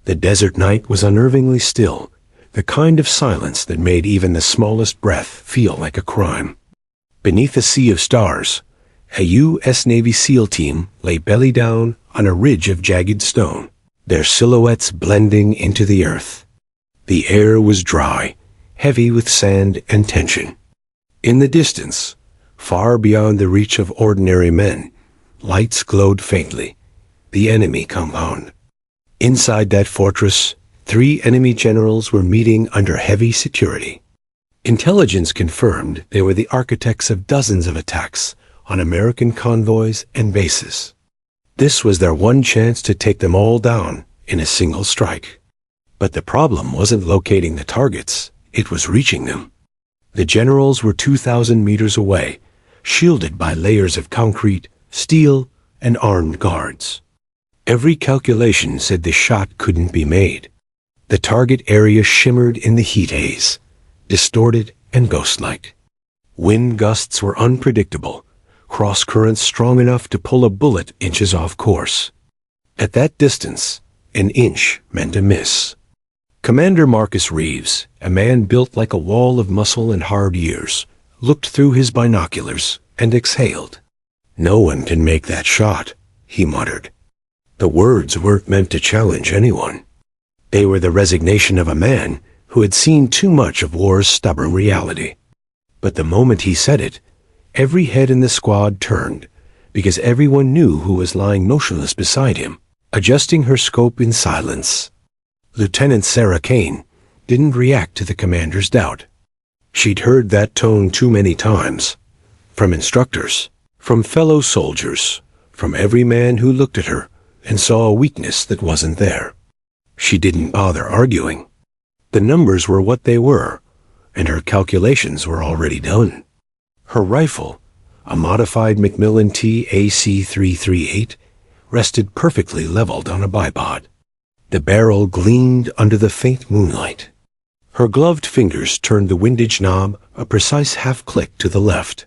The desert night was unnervingly still, the kind of silence that made even the smallest breath feel like a crime. Beneath a sea of stars, a U.S. Navy SEAL team lay belly down on a ridge of jagged stone, their silhouettes blending into the earth. The air was dry, heavy with sand and tension. In the distance, far beyond the reach of ordinary men, lights glowed faintly. The enemy compound. Inside that fortress, 3 enemy generals were meeting under heavy security. Intelligence confirmed they were the architects of dozens of attacks on American convoys and bases. This was their one chance to take them all down in a single strike. But the problem wasn't locating the targets, it was reaching them. The generals were 2,000 meters away, shielded by layers of concrete, steel, and armed guards. Every calculation said the shot couldn't be made. The target area shimmered in the heat haze, distorted and ghost-like. Wind gusts were unpredictable, cross currents strong enough to pull a bullet inches off course. At that distance, an inch meant a miss. Commander Marcus Reeves, a man built like a wall of muscle and hard years, looked through his binoculars and exhaled. "No one can make that shot," he muttered. The words weren't meant to challenge anyone. They were the resignation of a man who had seen too much of war's stubborn reality. But the moment he said it, every head in the squad turned, because everyone knew who was lying motionless beside him, adjusting her scope in silence. Lieutenant Sarah Kane didn't react to the commander's doubt. She'd heard that tone too many times, from instructors, from fellow soldiers, from every man who looked at her and saw a weakness that wasn't there. She didn't bother arguing. The numbers were what they were, and her calculations were already done. Her rifle, a modified Macmillan TAC-338, rested perfectly leveled on a bipod. The barrel gleamed under the faint moonlight. Her gloved fingers turned the windage knob a precise half-click to the left.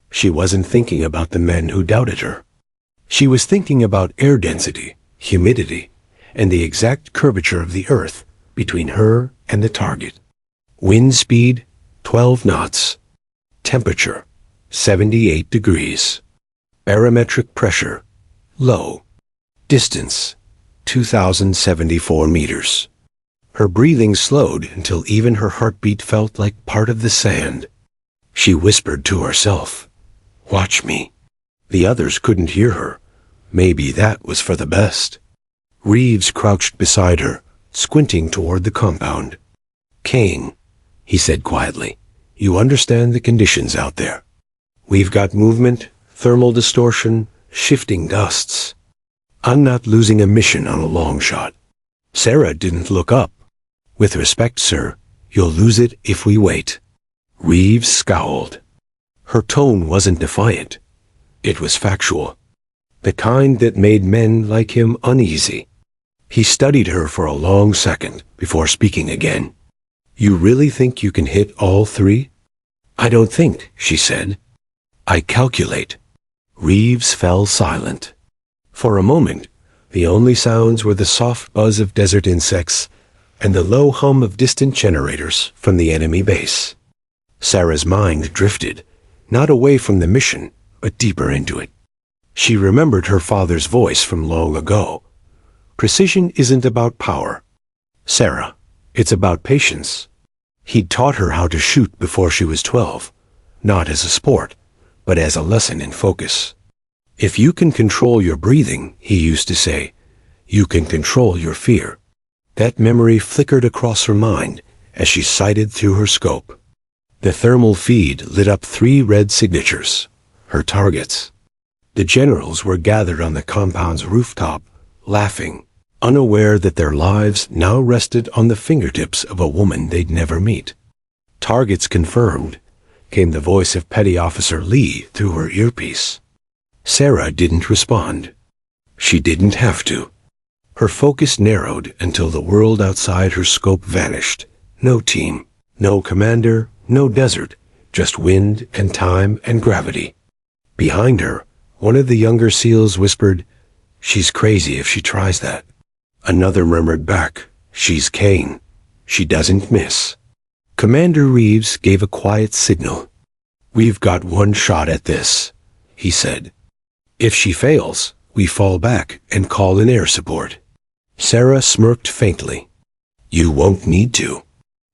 She wasn't thinking about the men who doubted her. She was thinking about air density, humidity, and the exact curvature of the earth between her and the target. Wind speed, 12 knots. Temperature, 78 degrees. Barometric pressure, low. Distance, 2,074 meters. Her breathing slowed until even her heartbeat felt like part of the sand. She whispered to herself, "Watch me." The others couldn't hear her. Maybe that was for the best. Reeves crouched beside her, squinting toward the compound. "Kane," he said quietly, "you understand the conditions out there. We've got movement, thermal distortion, shifting gusts. I'm not losing a mission on a long shot." Sarah didn't look up. "With respect, sir, you'll lose it if we wait." Reeves scowled. Her tone wasn't defiant. It was factual. The kind that made men like him uneasy. He studied her for a long second before speaking again. "You really think you can hit all 3? "I don't think," she said. "I calculate." Reeves fell silent. For a moment, the only sounds were the soft buzz of desert insects and the low hum of distant generators from the enemy base. Sarah's mind drifted, not away from the mission, but deeper into it. She remembered her father's voice from long ago. Precision isn't about power, Sarah. It's about patience. He'd taught her how to shoot before she was 12, not as a sport, but as a lesson in focus. If you can control your breathing, he used to say, you can control your fear. That memory flickered across her mind as she sighted through her scope. The thermal feed lit up 3 red signatures, her targets. The generals were gathered on the compound's rooftop, laughing, unaware that their lives now rested on the fingertips of a woman they'd never meet. "Targets confirmed," came the voice of Petty Officer Lee through her earpiece. Sarah didn't respond. She didn't have to. Her focus narrowed until the world outside her scope vanished. No team, no commander, no desert, just wind and time and gravity. Behind her, one of the younger SEALs whispered, "She's crazy if she tries that." Another murmured back, "She's Kane. She doesn't miss." Commander Reeves gave a quiet signal. "We've got one shot at this," he said. "If she fails, we fall back and call in air support." Sarah smirked faintly. "You won't need to."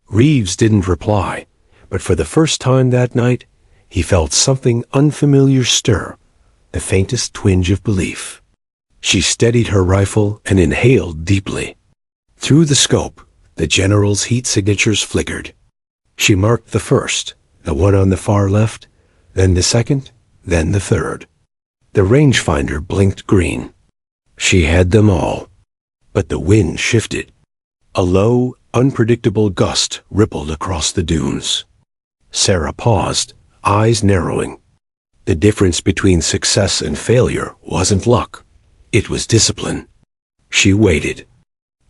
Reeves didn't reply, but for the first time that night, he felt something unfamiliar stir, the faintest twinge of belief. She steadied her rifle and inhaled deeply. Through the scope, the general's heat signatures flickered. She marked the first, the one on the far left, then the second, then the third. The rangefinder blinked green. She had them all. But the wind shifted. A low, unpredictable gust rippled across the dunes. Sarah paused, eyes narrowing. The difference between success and failure wasn't luck. It was discipline. She waited.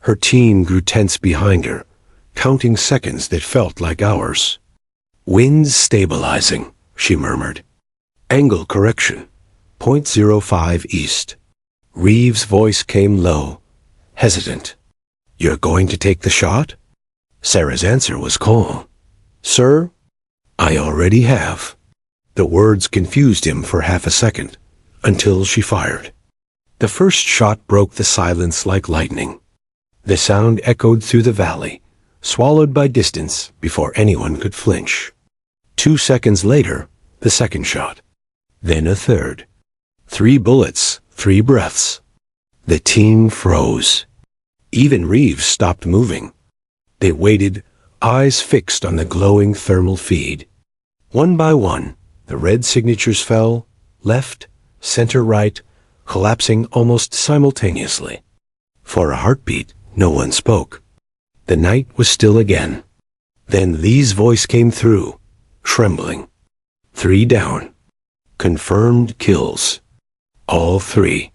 Her team grew tense behind her, counting seconds that felt like hours. "Wind's stabilizing," she murmured. "Angle correction. 0.05 east." Reeves' voice came low, hesitant. "You're going to take the shot?" Sarah's answer was calm. "Sir, I already have." The words confused him for half a second, until she fired. The first shot broke the silence like lightning. The sound echoed through the valley, swallowed by distance before anyone could flinch. 2 seconds later, the second shot. Then a third. 3 bullets, 3 breaths. The team froze. Even Reeves stopped moving. They waited, eyes fixed on the glowing thermal feed. One by one, the red signatures fell, left, center, right, collapsing almost simultaneously. For a heartbeat, no one spoke. The night was still again. Then Lee's voice came through, trembling. 3 down. Confirmed kills. All 3.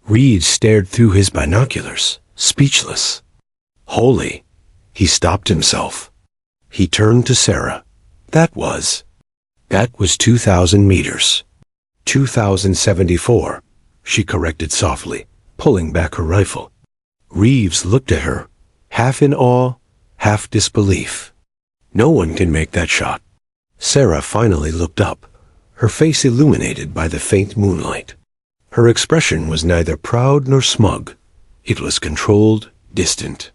Reeves stared through his binoculars, speechless. Holy! He stopped himself. He turned to Sarah. That was 2,000 meters. 2,074, she corrected softly, pulling back her rifle. Reeves looked at her, half in awe, half disbelief. No one can make that shot. Sarah finally looked up, her face illuminated by the faint moonlight. Her expression was neither proud nor smug. It was controlled, distant.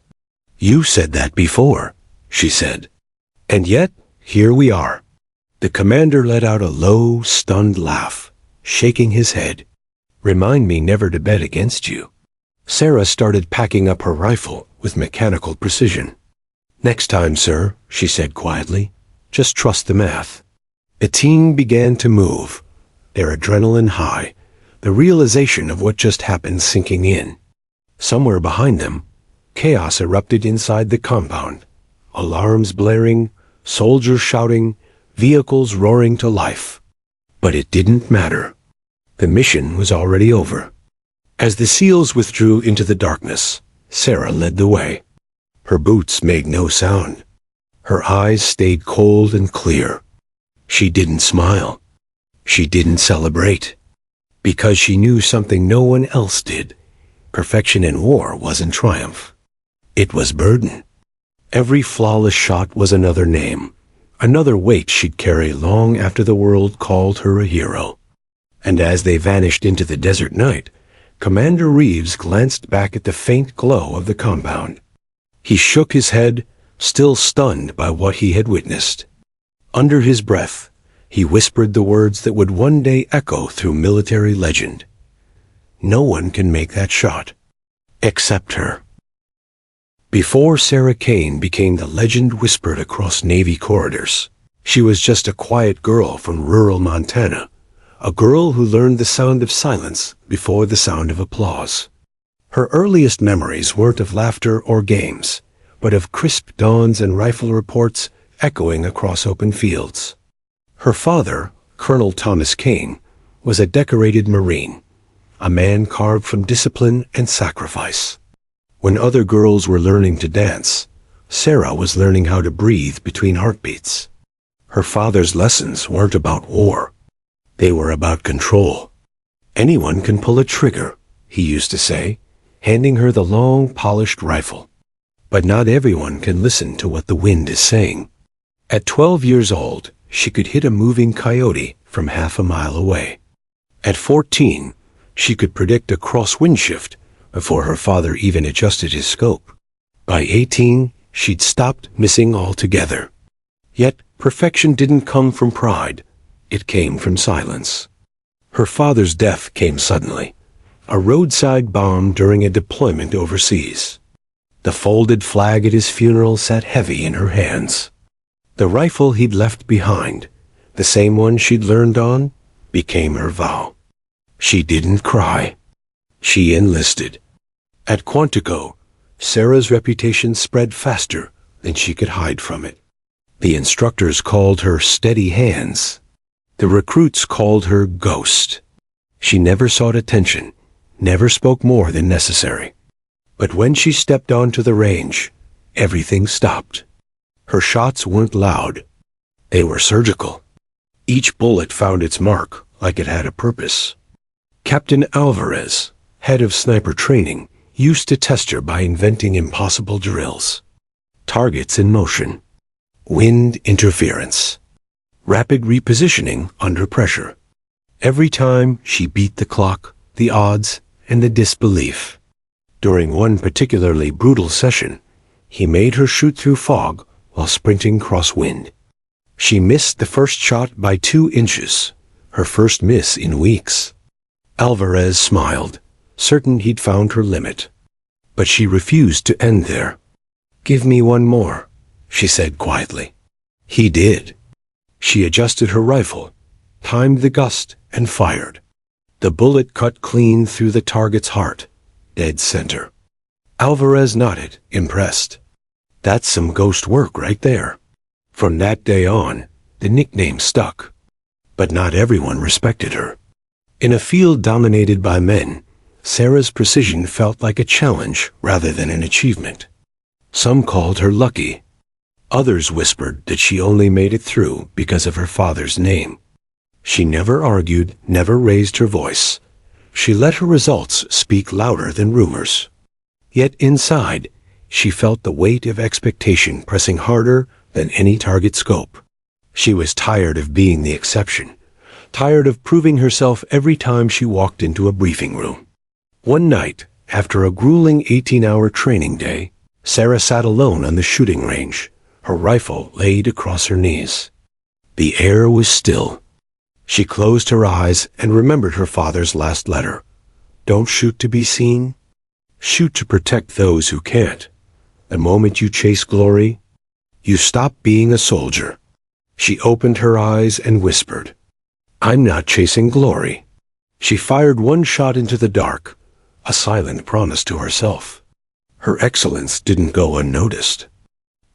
"You said that before," she said. "And yet, here we are." The commander let out a low, stunned laugh, shaking his head. "Remind me never to bet against you." Sarah started packing up her rifle with mechanical precision. "Next time, sir," she said quietly. "Just trust the math." The team began to move, their adrenaline high, the realization of what just happened sinking in. Somewhere behind them, chaos erupted inside the compound. Alarms blaring, soldiers shouting, vehicles roaring to life. But it didn't matter. The mission was already over. As the SEALs withdrew into the darkness, Sarah led the way. Her boots made no sound. Her eyes stayed cold and clear. She didn't smile. She didn't celebrate. Because she knew something no one else did. Perfection in war wasn't triumph. It was burden. Every flawless shot was another name, another weight she'd carry long after the world called her a hero. And as they vanished into the desert night, Commander Reeves glanced back at the faint glow of the compound. He shook his head, still stunned by what he had witnessed. Under his breath, he whispered the words that would one day echo through military legend. "No one can make that shot. Except her." Before Sarah Kane became the legend whispered across Navy corridors, she was just a quiet girl from rural Montana, a girl who learned the sound of silence before the sound of applause. Her earliest memories weren't of laughter or games, but of crisp dawns and rifle reports echoing across open fields. Her father, Colonel Thomas Kane, was a decorated Marine, a man carved from discipline and sacrifice. When other girls were learning to dance, Sarah was learning how to breathe between heartbeats. Her father's lessons weren't about war. They were about control. "Anyone can pull a trigger," he used to say, handing her the long, polished rifle. But not everyone can listen to what the wind is saying. At 12 years old, she could hit a moving coyote from half a mile away. At 14, she could predict a crosswind shift before her father even adjusted his scope. By 18, she'd stopped missing altogether. Yet, perfection didn't come from pride. It came from silence. Her father's death came suddenly, a roadside bomb during a deployment overseas. The folded flag at his funeral sat heavy in her hands. The rifle he'd left behind, the same one she'd learned on, became her vow. She didn't cry. She enlisted. At Quantico, Sarah's reputation spread faster than she could hide from it. The instructors called her Steady Hands. The recruits called her Ghost. She never sought attention, never spoke more than necessary. But when she stepped onto the range, everything stopped. Her shots weren't loud. They were surgical. Each bullet found its mark like it had a purpose. Captain Alvarez, head of sniper training, used to test her by inventing impossible drills. Targets in motion. Wind interference. Rapid repositioning under pressure. Every time she beat the clock, the odds, and the disbelief. During one particularly brutal session, he made her shoot through fog while sprinting crosswind. She missed the first shot by 2 inches, her first miss in weeks. Alvarez smiled, certain he'd found her limit. But she refused to end there. "Give me one more," she said quietly. He did. She adjusted her rifle, timed the gust, and fired. The bullet cut clean through the target's heart, dead center. Alvarez nodded, impressed. "That's some ghost work right there." From that day on, the nickname stuck. But not everyone respected her. In a field dominated by men, Sarah's precision felt like a challenge rather than an achievement. Some called her lucky. Others whispered that she only made it through because of her father's name. She never argued, never raised her voice. She let her results speak louder than rumors. Yet inside, she felt the weight of expectation pressing harder than any target scope. She was tired of being the exception, tired of proving herself every time she walked into a briefing room. One night, after a grueling 18-hour training day, Sarah sat alone on the shooting range, her rifle laid across her knees. The air was still. She closed her eyes and remembered her father's last letter. "Don't shoot to be seen. Shoot to protect those who can't. The moment you chase glory, you stop being a soldier." She opened her eyes and whispered, "I'm not chasing glory." She fired one shot into the dark, a silent promise to herself. Her excellence didn't go unnoticed.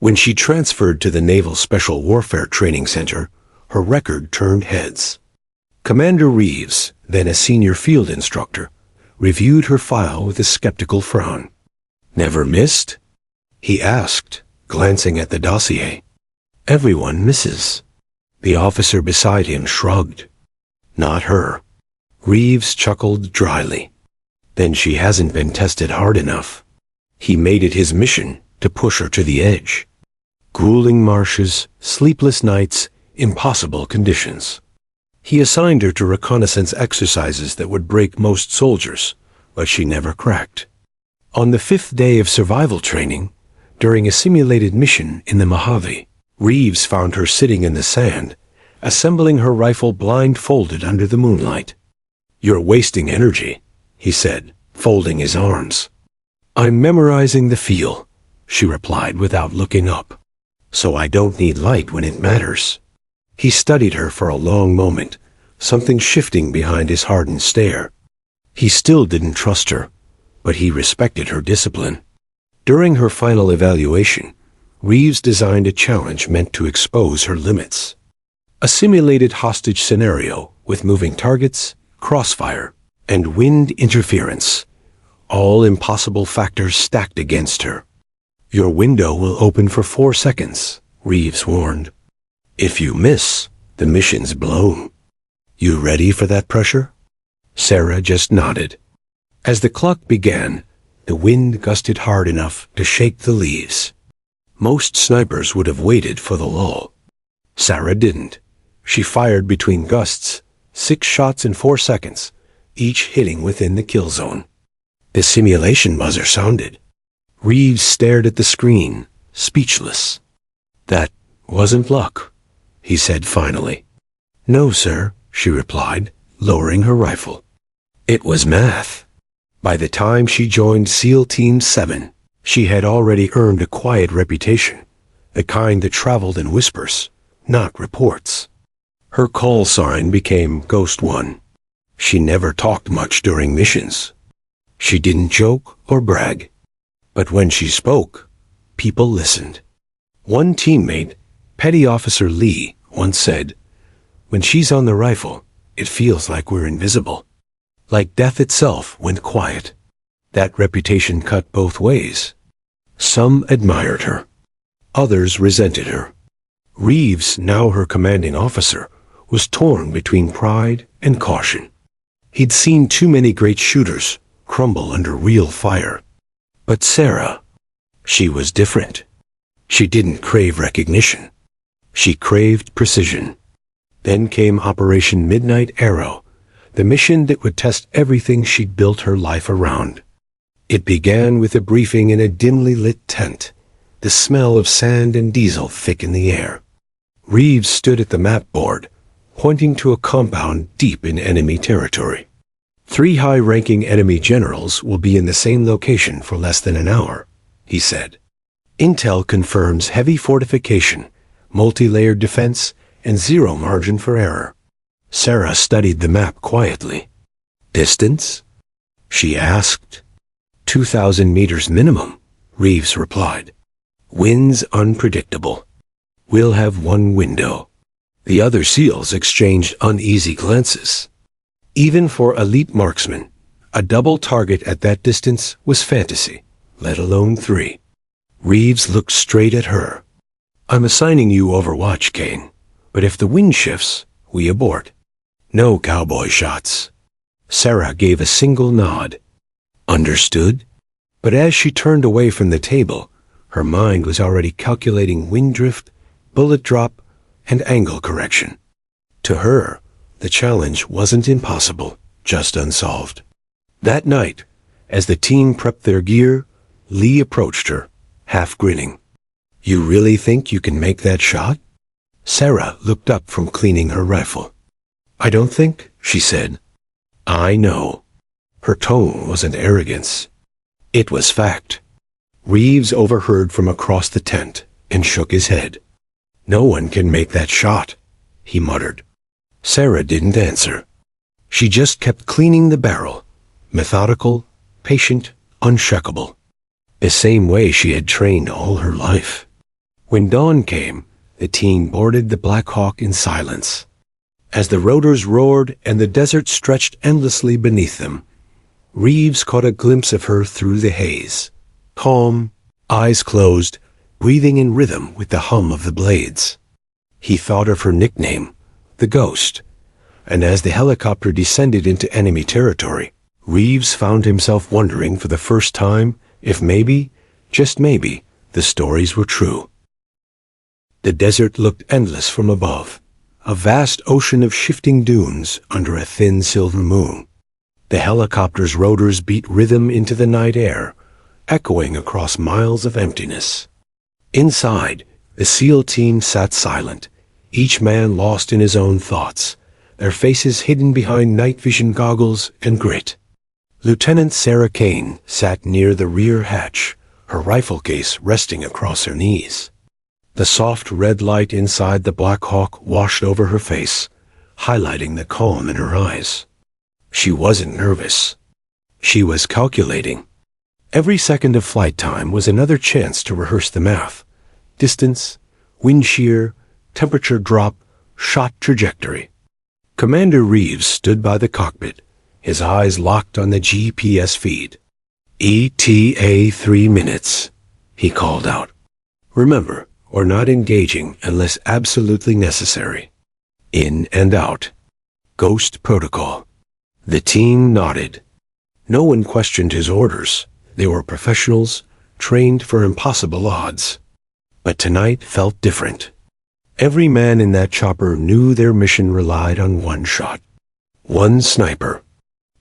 When she transferred to the Naval Special Warfare Training Center, her record turned heads. Commander Reeves, then a senior field instructor, reviewed her file with a skeptical frown. "Never missed?" he asked, glancing at the dossier. "Everyone misses." The officer beside him shrugged. "Not her." Reeves chuckled dryly. "Then she hasn't been tested hard enough." He made it his mission to push her to the edge. Grueling marshes, sleepless nights, impossible conditions. He assigned her to reconnaissance exercises that would break most soldiers, but she never cracked. On the 5th day of survival training, during a simulated mission in the Mojave, Reeves found her sitting in the sand, assembling her rifle blindfolded under the moonlight. "You're wasting energy," he said, folding his arms. "I'm memorizing the feel," she replied without looking up. "So I don't need light when it matters." He studied her for a long moment, something shifting behind his hardened stare. He still didn't trust her, but he respected her discipline. During her final evaluation, Reeves designed a challenge meant to expose her limits. A simulated hostage scenario with moving targets, crossfire, and wind interference, all impossible factors stacked against her. "Your window will open for 4 seconds, Reeves warned. "If you miss, the mission's blown." "You ready for that pressure?" Sarah just nodded. As the clock began, The wind gusted hard enough to shake the leaves. Most snipers would have waited for the lull. Sarah didn't. She fired between gusts, 6 shots in 4 seconds, each hitting within the kill zone. The simulation buzzer sounded. Reeves stared at the screen, speechless. "That wasn't luck," he said finally. "No, sir," she replied, lowering her rifle. "It was math." By the time she joined SEAL Team 7, she had already earned a quiet reputation, the kind that traveled in whispers, not reports. Her call sign became Ghost One. She never talked much during missions. She didn't joke or brag. But when she spoke, people listened. One teammate, Petty Officer Lee, once said, "When she's on the rifle, it feels like we're invisible. Like death itself went quiet." That reputation cut both ways. Some admired her. Others resented her. Reeves, now her commanding officer, was torn between pride and caution. He'd seen too many great shooters crumble under real fire. But Sarah, she was different. She didn't crave recognition. She craved precision. Then came Operation Midnight Arrow, the mission that would test everything she'd built her life around. It began with a briefing in a dimly lit tent, the smell of sand and diesel thick in the air. Reeves stood at the map board, pointing to a compound deep in enemy territory. 3 high-ranking enemy generals will be in the same location for less than an hour, he said. Intel confirms heavy fortification, multi-layered defense, and 0 margin for error. Sarah studied the map quietly. "Distance?" she asked. 2,000 meters minimum, Reeves replied. "Winds unpredictable. We'll have one window." The other SEALs exchanged uneasy glances. Even for elite marksmen, a double target at that distance was fantasy, let alone 3. Reeves looked straight at her. "I'm assigning you Overwatch, Kane, but if the wind shifts, we abort. No cowboy shots." Sarah gave a single nod. "Understood?" But as she turned away from the table, her mind was already calculating wind drift, bullet drop, and angle correction. To her, the challenge wasn't impossible, just unsolved. That night, as the team prepped their gear, Lee approached her, half grinning. "You really think you can make that shot?" Sarah looked up from cleaning her rifle. "I don't think," she said. "I know." Her tone wasn't arrogance. It was fact. Reeves overheard from across the tent and shook his head. "No one can make that shot," he muttered. Sarah didn't answer. She just kept cleaning the barrel, methodical, patient, unshakable. The same way she had trained all her life. When dawn came, the team boarded the Black Hawk in silence. As the rotors roared and the desert stretched endlessly beneath them, Reeves caught a glimpse of her through the haze. Calm, eyes closed, breathing in rhythm with the hum of the blades. He thought of her nickname, the Ghost, and as the helicopter descended into enemy territory, Reeves found himself wondering for the first time if maybe, just maybe, the stories were true. The desert looked endless from above, a vast ocean of shifting dunes under a thin silver moon. The helicopter's rotors beat rhythm into the night air, echoing across miles of emptiness. Inside, the SEAL team sat silent, each man lost in his own thoughts, their faces hidden behind night vision goggles and grit. Lieutenant Sarah Kane sat near the rear hatch, her rifle case resting across her knees. The soft red light inside the Black Hawk washed over her face, highlighting the calm in her eyes. She wasn't nervous. She was calculating. Every second of flight time was another chance to rehearse the math. Distance, wind shear, temperature drop, shot trajectory. Commander Reeves stood by the cockpit, his eyes locked on the GPS feed. "ETA 3 minutes, he called out. "Remember, we're not engaging unless absolutely necessary. In and out. Ghost protocol." The team nodded. No one questioned his orders. They were professionals, trained for impossible odds. But tonight felt different. Every man in that chopper knew their mission relied on one shot. One sniper.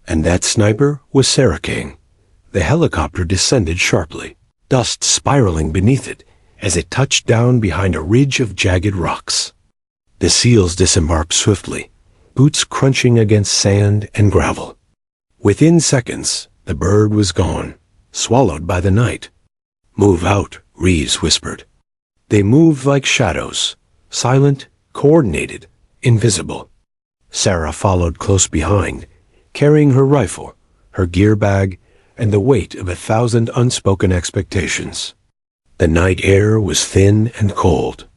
And that sniper was Sarah King. The helicopter descended sharply, dust spiraling beneath it as it touched down behind a ridge of jagged rocks. The SEALs disembarked swiftly, boots crunching against sand and gravel. Within seconds, the bird was gone, swallowed by the night. "Move out," Reeves whispered. They moved like shadows, silent, coordinated, invisible. Sarah followed close behind, carrying her rifle, her gear bag, and the weight of 1,000 unspoken expectations. The night air was thin and cold.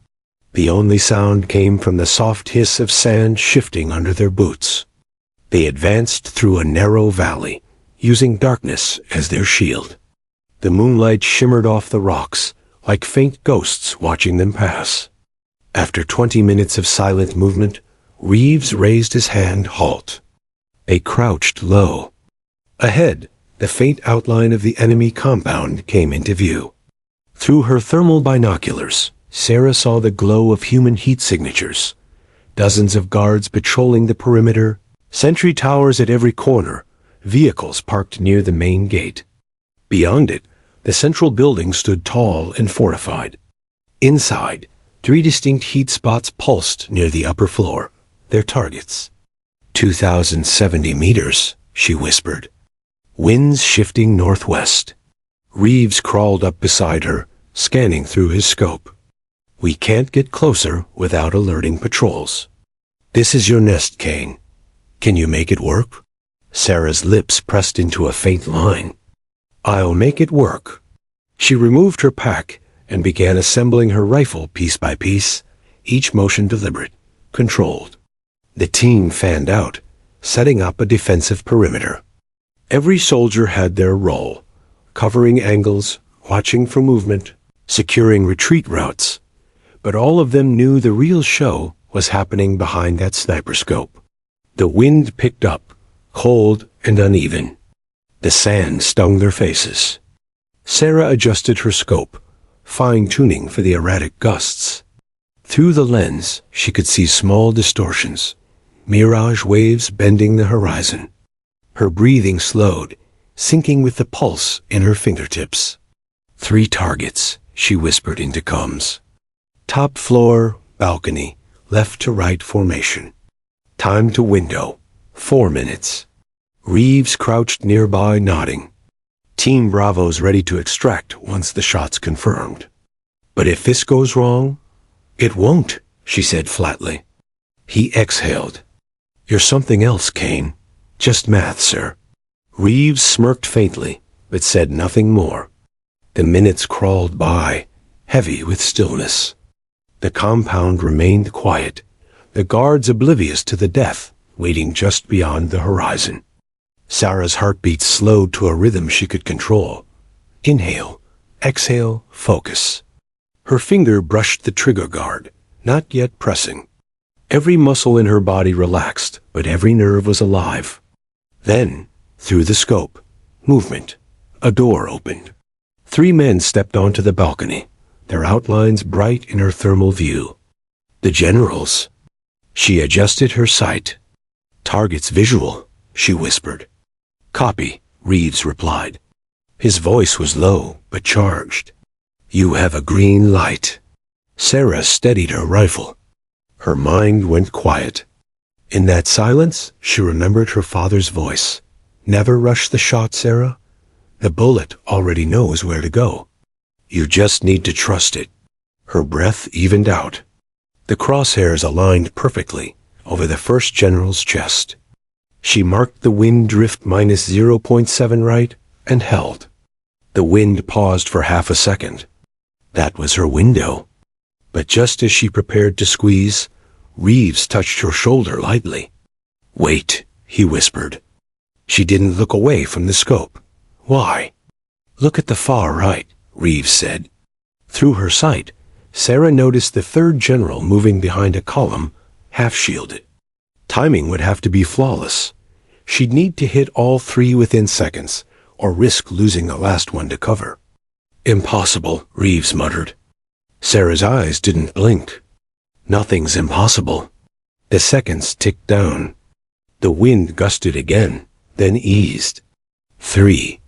The only sound came from the soft hiss of sand shifting under their boots. They advanced through a narrow valley, using darkness as their shield. The moonlight shimmered off the rocks, like faint ghosts watching them pass. After 20 minutes of silent movement, Reeves raised his hand, "Halt." They crouched low. Ahead, the faint outline of the enemy compound came into view. Through her thermal binoculars, Sarah saw the glow of human heat signatures. Dozens of guards patrolling the perimeter, sentry towers at every corner, vehicles parked near the main gate. Beyond it, the central building stood tall and fortified. Inside, 3 distinct heat spots pulsed near the upper floor, their targets. 2,070 meters, she whispered. Winds shifting northwest. Reeves crawled up beside her, scanning through his scope. "We can't get closer without alerting patrols. This is your nest, Kane. Can you make it work?" Sarah's lips pressed into a faint line. "I'll make it work." She removed her pack and began assembling her rifle piece by piece, each motion deliberate, controlled. The team fanned out, setting up a defensive perimeter. Every soldier had their role, covering angles, watching for movement, securing retreat routes. But all of them knew the real show was happening behind that sniper scope. The wind picked up, cold and uneven. The sand stung their faces. Sarah adjusted her scope, fine-tuning for the erratic gusts. Through the lens, she could see small distortions, mirage waves bending the horizon. Her breathing slowed, syncing with the pulse in her fingertips. 3 targets, she whispered into comms. Top floor, balcony, left to right formation. Time to window, 4 minutes. Reeves crouched nearby, nodding. Team Bravo's ready to extract once the shot's confirmed. "But if this goes wrong?" "It won't," she said flatly. He exhaled. "You're something else, Kane. Just math, sir." Reeves smirked faintly, but said nothing more. The minutes crawled by, heavy with stillness. The compound remained quiet, the guards oblivious to the death waiting just beyond the horizon. Sarah's heartbeat slowed to a rhythm she could control. Inhale, exhale, focus. Her finger brushed the trigger guard, not yet pressing. Every muscle in her body relaxed, but every nerve was alive. Then, through the scope, movement. A door opened. 3 men stepped onto the balcony, their outlines bright in her thermal view. The generals. She adjusted her sight. "Targets visual," she whispered. "Copy," Reeves replied. His voice was low, but charged. "You have a green light." Sarah steadied her rifle. Her mind went quiet. In that silence, she remembered her father's voice. "Never rush the shot, Sarah. The bullet already knows where to go. You just need to trust it." Her breath evened out. The crosshairs aligned perfectly over the first general's chest. She marked the wind drift minus 0.7 right and held. The wind paused for half a second. That was her window. But just as she prepared to squeeze, Reeves touched her shoulder lightly. "Wait," he whispered. She didn't look away from the scope. "Why?" "Look at the far right," Reeves said. Through her sight, Sarah noticed the 3rd general moving behind a column, half-shielded. Timing would have to be flawless. She'd need to hit all 3 within seconds, or risk losing the last one to cover. Impossible, Reeves muttered. Sarah's eyes didn't blink. Nothing's impossible. The seconds ticked down. The wind gusted again, then eased. 3.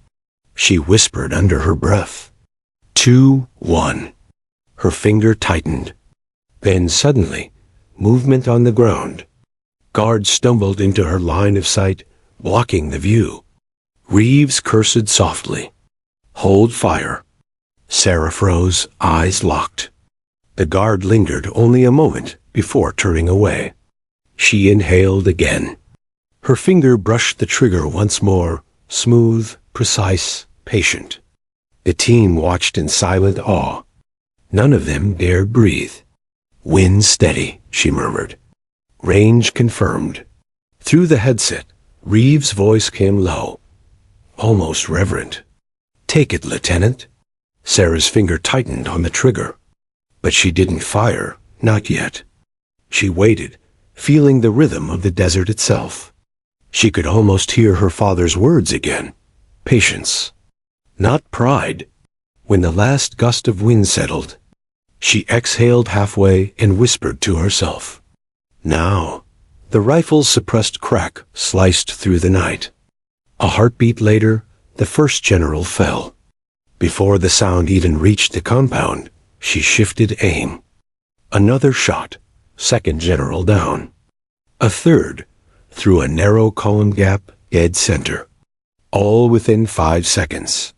She whispered under her breath. 2, 1. Her finger tightened. Then suddenly, movement on the ground. Guards stumbled into her line of sight, blocking the view. Reeves cursed softly. Hold fire. Sarah froze, eyes locked. The guard lingered only a moment before turning away. She inhaled again. Her finger brushed the trigger once more, smooth, precise, patient. The team watched in silent awe. None of them dared breathe. Wind steady, she murmured. Range confirmed. Through the headset, Reeves' voice came low, almost reverent. Take it, Lieutenant. Sarah's finger tightened on the trigger. But she didn't fire, not yet. She waited, feeling the rhythm of the desert itself. She could almost hear her father's words again. Patience. Not pride. When the last gust of wind settled, she exhaled halfway and whispered to herself. Now. The rifle's suppressed crack sliced through the night. A heartbeat later, the first general fell. Before the sound even reached the compound, she shifted aim. Another shot, second general down. A third, through a narrow column gap, dead center. All within 5 seconds.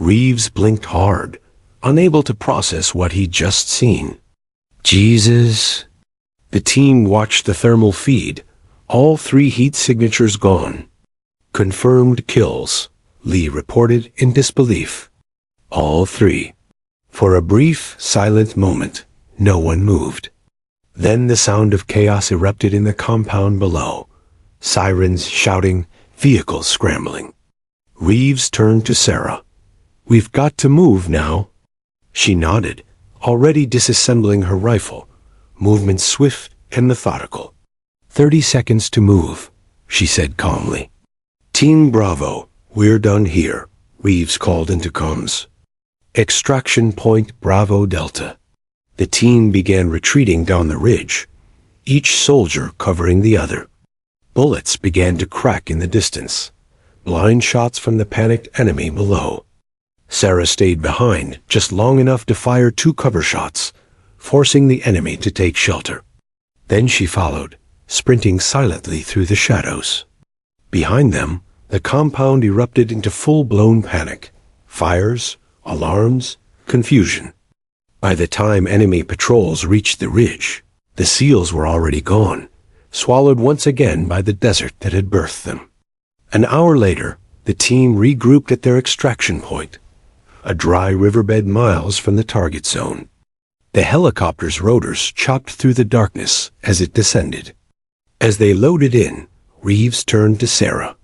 Reeves blinked hard, unable to process what he'd just seen. Jesus. The team watched the thermal feed, all 3 heat signatures gone. Confirmed kills, Lee reported in disbelief. All 3. For a brief, silent moment, no one moved. Then the sound of chaos erupted in the compound below. Sirens shouting, vehicles scrambling. Reeves turned to Sarah. We've got to move now. She nodded, already disassembling her rifle. Movement swift and methodical. 30 seconds to move, she said calmly. Team Bravo, we're done here, Reeves called into comms. Extraction point Bravo Delta. The team began retreating down the ridge, each soldier covering the other. Bullets began to crack in the distance, blind shots from the panicked enemy below. Sarah stayed behind just long enough to fire 2 cover shots, forcing the enemy to take shelter. Then she followed, sprinting silently through the shadows. Behind them, the compound erupted into full-blown panic. Fires, alarms, confusion. By the time enemy patrols reached the ridge, the SEALs were already gone, swallowed once again by the desert that had birthed them. An hour later, the team regrouped at their extraction point, a dry riverbed miles from the target zone. The helicopter's rotors chopped through the darkness as it descended. As they loaded in, Reeves turned to Sarah.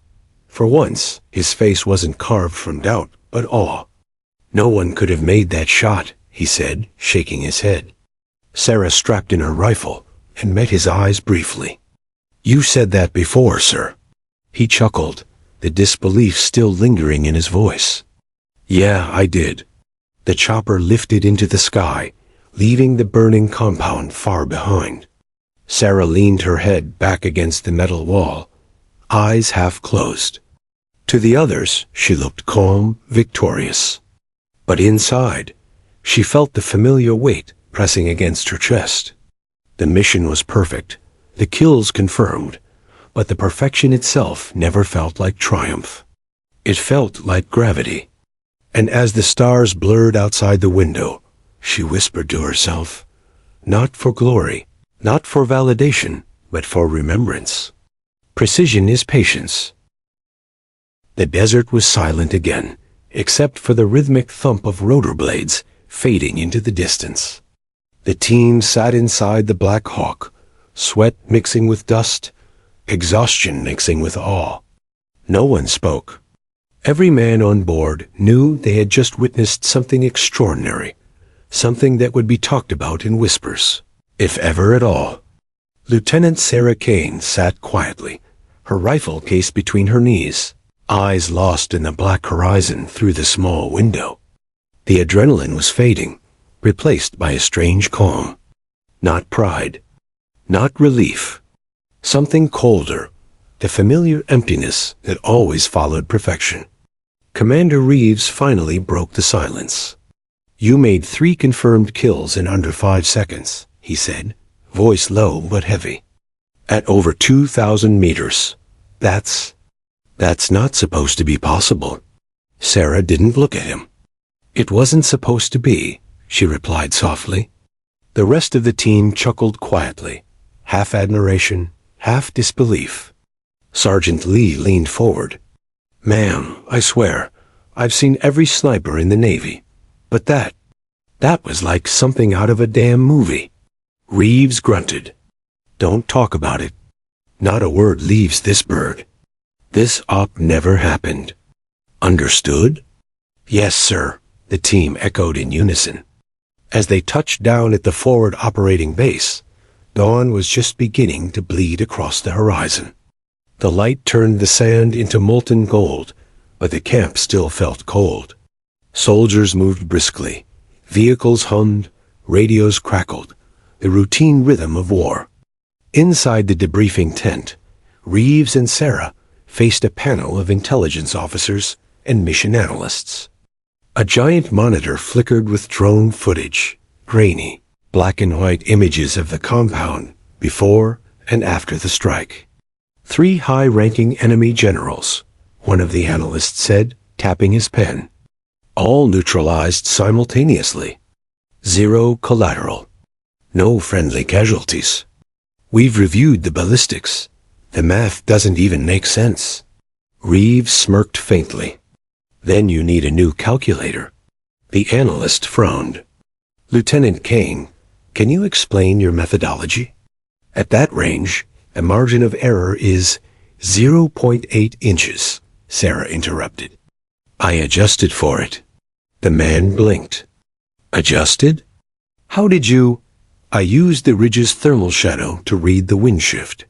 For once, his face wasn't carved from doubt, but awe. No one could have made that shot, he said, shaking his head. Sarah strapped in her rifle and met his eyes briefly. You said that before, sir. He chuckled, the disbelief still lingering in his voice. Yeah, I did. The chopper lifted into the sky, leaving the burning compound far behind. Sarah leaned her head back against the metal wall, eyes half closed. To the others, she looked calm, victorious. But inside, she felt the familiar weight pressing against her chest. The mission was perfect, the kills confirmed, but the perfection itself never felt like triumph. It felt like gravity. And as the stars blurred outside the window, she whispered to herself, not for glory, not for validation, but for remembrance. Precision is patience. The desert was silent again, except for the rhythmic thump of rotor blades fading into the distance. The team sat inside the Black Hawk, sweat mixing with dust, exhaustion mixing with awe. No one spoke. Every man on board knew they had just witnessed something extraordinary, something that would be talked about in whispers, if ever at all. Lieutenant Sarah Kane sat quietly, her rifle case between her knees, eyes lost in the black horizon through the small window. The adrenaline was fading, replaced by a strange calm. Not pride, not relief. Something colder, the familiar emptiness that always followed perfection. Commander Reeves finally broke the silence. "You made 3 confirmed kills in under 5 seconds, he said, voice low but heavy. At over 2,000 meters. That's not supposed to be possible." Sarah didn't look at him. "It wasn't supposed to be," she replied softly. The rest of the team chuckled quietly, half admiration, half disbelief. Sergeant Lee leaned forward. "Ma'am, I swear, I've seen every sniper in the Navy. But that was like something out of a damn movie." Reeves grunted. "Don't talk about it. Not a word leaves this bird. This op never happened. Understood?" "Yes, sir," the team echoed in unison. As they touched down at the forward operating base, dawn was just beginning to bleed across the horizon. The light turned the sand into molten gold, but the camp still felt cold. Soldiers moved briskly. Vehicles hummed, radios crackled, the routine rhythm of war. Inside the debriefing tent, Reeves and Sarah faced a panel of intelligence officers and mission analysts. A giant monitor flickered with drone footage, grainy, black and white images of the compound before and after the strike. 3 high-ranking enemy generals, one of the analysts said, tapping his pen. All neutralized simultaneously. 0 collateral. No friendly casualties. "We've reviewed the ballistics. The math doesn't even make sense." Reeves smirked faintly. "Then you need a new calculator." The analyst frowned. "Lieutenant Kane, can you explain your methodology?" "At that range, a margin of error is 0.8 inches, Sarah interrupted. "I adjusted for it." The man blinked. "Adjusted? How did you—" "I used the ridge's thermal shadow to read the wind shift.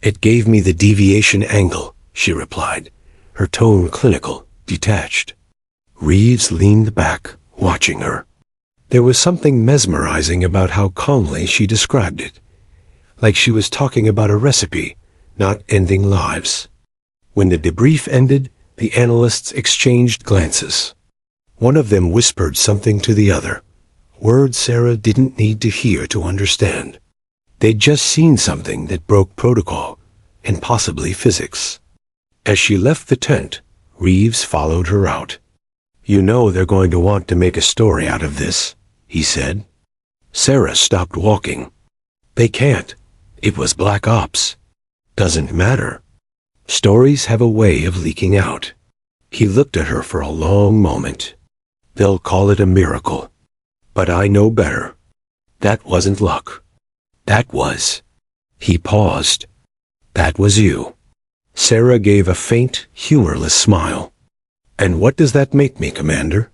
It gave me the deviation angle," she replied, her tone clinical, detached. Reeves leaned back, watching her. There was something mesmerizing about how calmly she described it, like she was talking about a recipe, not ending lives. When the debrief ended, the analysts exchanged glances. One of them whispered something to the other, words Sarah didn't need to hear to understand. They'd just seen something that broke protocol, and possibly physics. As she left the tent, Reeves followed her out. "You know they're going to want to make a story out of this," he said. Sarah stopped walking. "They can't. It was black ops." "Doesn't matter. Stories have a way of leaking out." He looked at her for a long moment. "They'll call it a miracle. But I know better. That wasn't luck. That was—" He paused. "That was you." Sarah gave a faint, humorless smile. "And what does that make me, Commander?"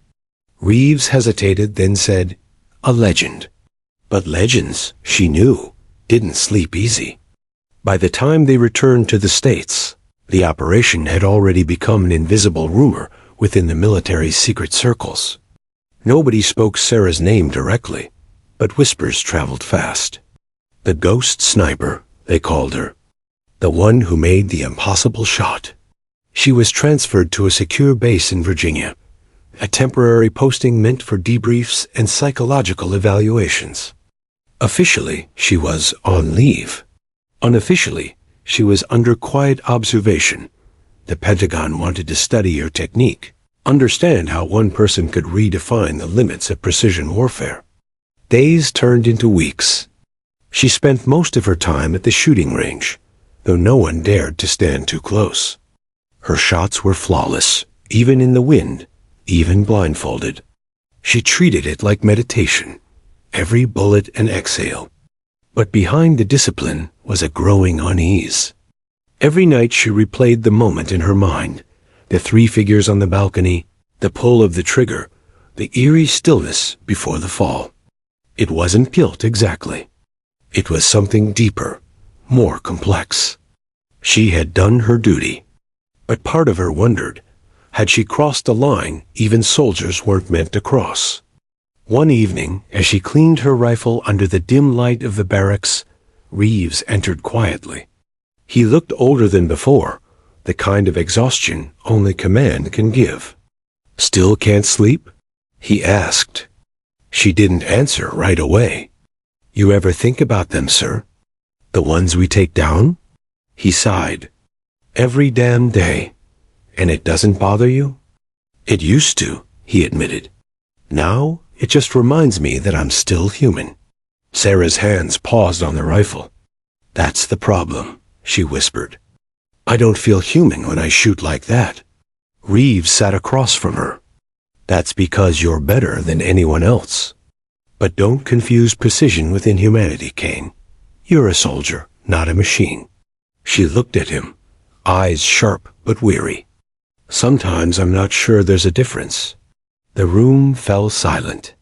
Reeves hesitated, then said, "A legend." But legends, she knew, didn't sleep easy. By the time they returned to the States, the operation had already become an invisible rumor within the military's secret circles. Nobody spoke Sarah's name directly, but whispers traveled fast. The ghost sniper, they called her. The one who made the impossible shot. She was transferred to a secure base in Virginia, a temporary posting meant for debriefs and psychological evaluations. Officially, she was on leave. Unofficially, she was under quiet observation. The Pentagon wanted to study her technique, understand how one person could redefine the limits of precision warfare. Days turned into weeks. She spent most of her time at the shooting range, though no one dared to stand too close. Her shots were flawless, even in the wind, even blindfolded. She treated it like meditation, every bullet an exhale. But behind the discipline was a growing unease. Every night she replayed the moment in her mind, the 3 figures on the balcony, the pull of the trigger, the eerie stillness before the fall. It wasn't guilt exactly. It was something deeper, more complex. She had done her duty. But part of her wondered, had she crossed a line even soldiers weren't meant to cross? One evening, as she cleaned her rifle under the dim light of the barracks, Reeves entered quietly. He looked older than before, the kind of exhaustion only command can give. "Still can't sleep?" he asked. She didn't answer right away. "You ever think about them, sir? The ones we take down?" He sighed. "Every damn day. And it doesn't bother you?" "It used to," he admitted. "Now, it just reminds me that I'm still human." Sarah's hands paused on the rifle. "That's the problem," she whispered. "I don't feel human when I shoot like that." Reeves sat across from her. "That's because you're better than anyone else. But don't confuse precision with inhumanity, Kane. You're a soldier, not a machine." She looked at him, eyes sharp but weary. "Sometimes I'm not sure there's a difference." The room fell silent.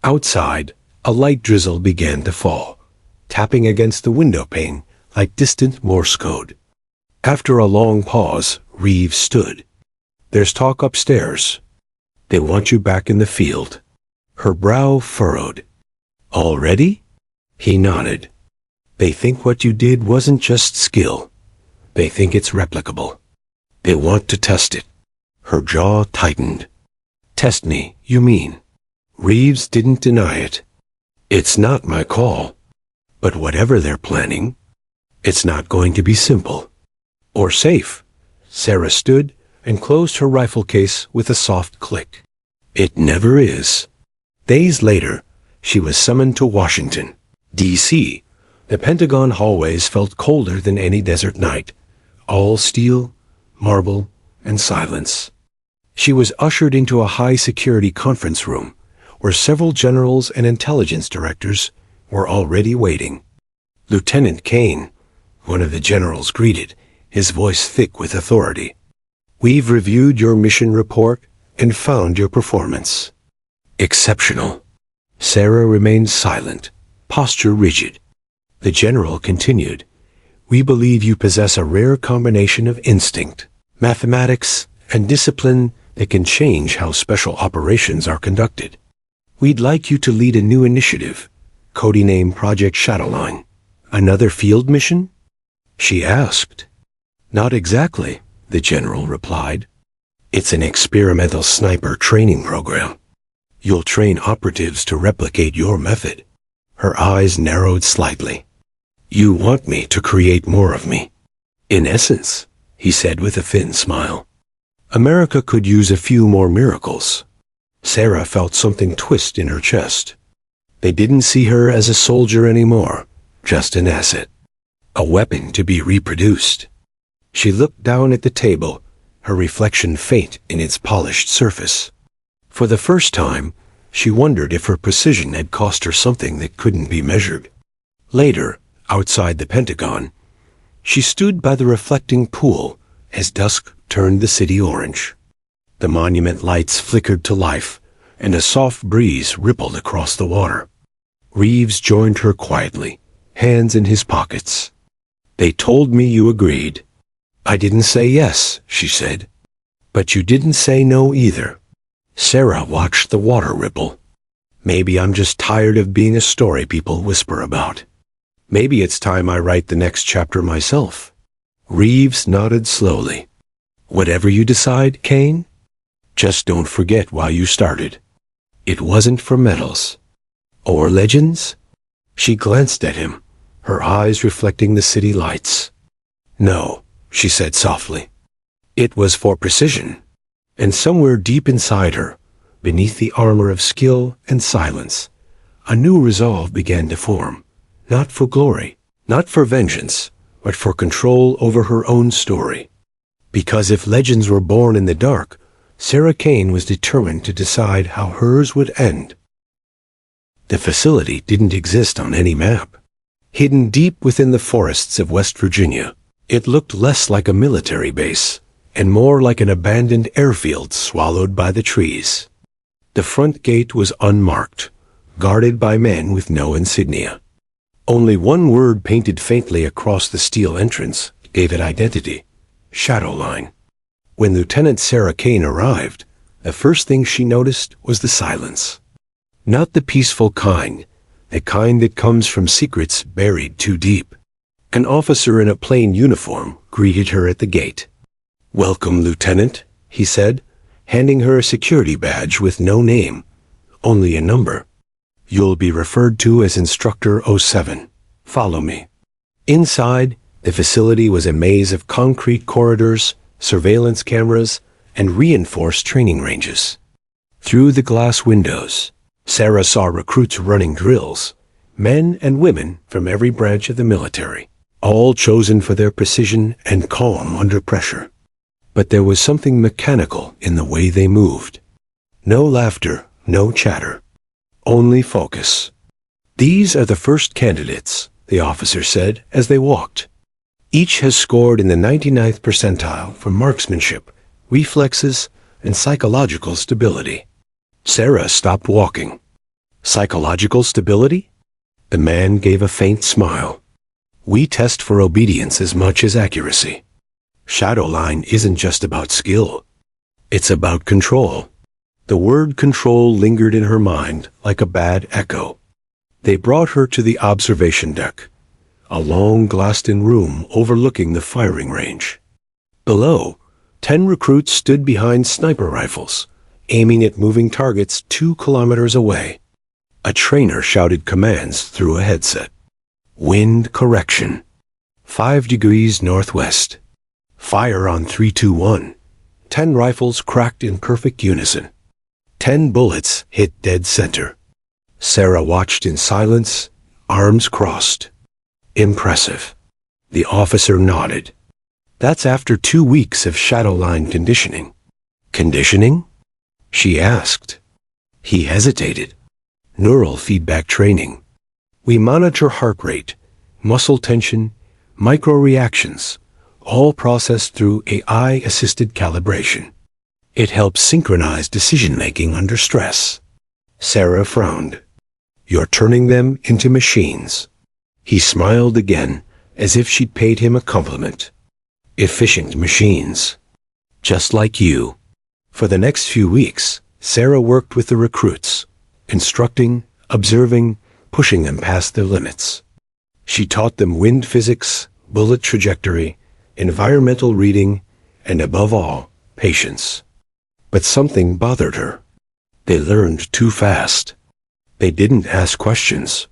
Outside, a light drizzle began to fall, tapping against the window pane like distant Morse code. After a long pause, Reeves stood. "There's talk upstairs. They want you back in the field." Her brow furrowed. "Already?" He nodded. "They think what you did wasn't just skill. They think it's replicable. They want to test it." Her jaw tightened. "Test me, you mean?" Reeves didn't deny it. "It's not my call. But whatever they're planning, it's not going to be simple. Or safe." Sarah stood and closed her rifle case with a soft click. "It never is." Days later, she was summoned to Washington, D.C. The Pentagon hallways felt colder than any desert night, all steel, marble, and silence. She was ushered into a high-security conference room, where several generals and intelligence directors were already waiting. "Lieutenant Kane," one of the generals greeted, his voice thick with authority. "We've reviewed your mission report and found your performance exceptional." Sarah remained silent, posture rigid. The general continued, "We believe you possess a rare combination of instinct, mathematics, and discipline that can change how special operations are conducted. We'd like you to lead a new initiative, codenamed Project Shadowline." "Another field mission?" she asked. "Not exactly," the general replied. "It's an experimental sniper training program. You'll train operatives to replicate your method." Her eyes narrowed slightly. "You want me to create more of me?" "In essence," he said with a thin smile. "America could use a few more miracles." Sarah felt something twist in her chest. They didn't see her as a soldier anymore, just an asset, a weapon to be reproduced. She looked down at the table, her reflection faint in its polished surface. For the first time, she wondered if her precision had cost her something that couldn't be measured. Later, outside the Pentagon, she stood by the reflecting pool as dusk turned the city orange. The monument lights flickered to life, and a soft breeze rippled across the water. Reeves joined her quietly, hands in his pockets. "They told me you agreed." "I didn't say yes," she said. "But you didn't say no either." Sarah watched the water ripple. "Maybe I'm just tired of being a story people whisper about. Maybe it's time I write the next chapter myself." Reeves nodded slowly. "Whatever you decide, Kane, just don't forget why you started. It wasn't for medals. Or legends?" She glanced at him, her eyes reflecting the city lights. "No," she said softly. "It was for precision." And somewhere deep inside her, beneath the armor of skill and silence, a new resolve began to form, not for glory, not for vengeance, but for control over her own story. Because if legends were born in the dark, Sarah Kane was determined to decide how hers would end. The facility didn't exist on any map. Hidden deep within the forests of West Virginia, it looked less like a military base and more like an abandoned airfield swallowed by the trees. The front gate was unmarked, guarded by men with no insignia. Only one word painted faintly across the steel entrance gave it identity: Shadowline. When Lieutenant Sarah Kane arrived, the first thing she noticed was the silence. Not the peaceful kind, the kind that comes from secrets buried too deep. An officer in a plain uniform greeted her at the gate. "Welcome, Lieutenant," he said, handing her a security badge with no name, only a number. "You'll be referred to as Instructor 07. Follow me." Inside, the facility was a maze of concrete corridors, surveillance cameras, and reinforced training ranges. Through the glass windows, Sarah saw recruits running drills, men and women from every branch of the military, all chosen for their precision and calm under pressure. But there was something mechanical in the way they moved. No laughter, no chatter, only focus. "These are the first candidates," the officer said as they walked. "Each has scored in the 99th percentile for marksmanship, reflexes, and psychological stability." Sarah stopped walking. "Psychological stability?" The man gave a faint smile. "We test for obedience as much as accuracy. Shadowline isn't just about skill. It's about control." The word control lingered in her mind like a bad echo. They brought her to the observation deck, a long glassed-in room overlooking the firing range. Below, 10 recruits stood behind sniper rifles, aiming at moving targets 2 kilometers away. A trainer shouted commands through a headset. "Wind correction. 5 degrees northwest. Fire on 321. 10 rifles cracked in perfect unison. 10 bullets hit dead center." Sarah watched in silence, arms crossed. "Impressive." The officer nodded. "That's after 2 weeks of shadowline conditioning." "Conditioning?" she asked. He hesitated. "Neural feedback training. We monitor heart rate, muscle tension, micro-reactions, all processed through AI-assisted calibration. It helps synchronize decision-making under stress." Sarah frowned. "You're turning them into machines." He smiled again, as if she'd paid him a compliment. "Efficient machines. Just like you." For the next few weeks, Sarah worked with the recruits, instructing, observing, pushing them past their limits. She taught them wind physics, bullet trajectory, environmental reading, and above all, patience. But something bothered her. They learned too fast. They didn't ask questions.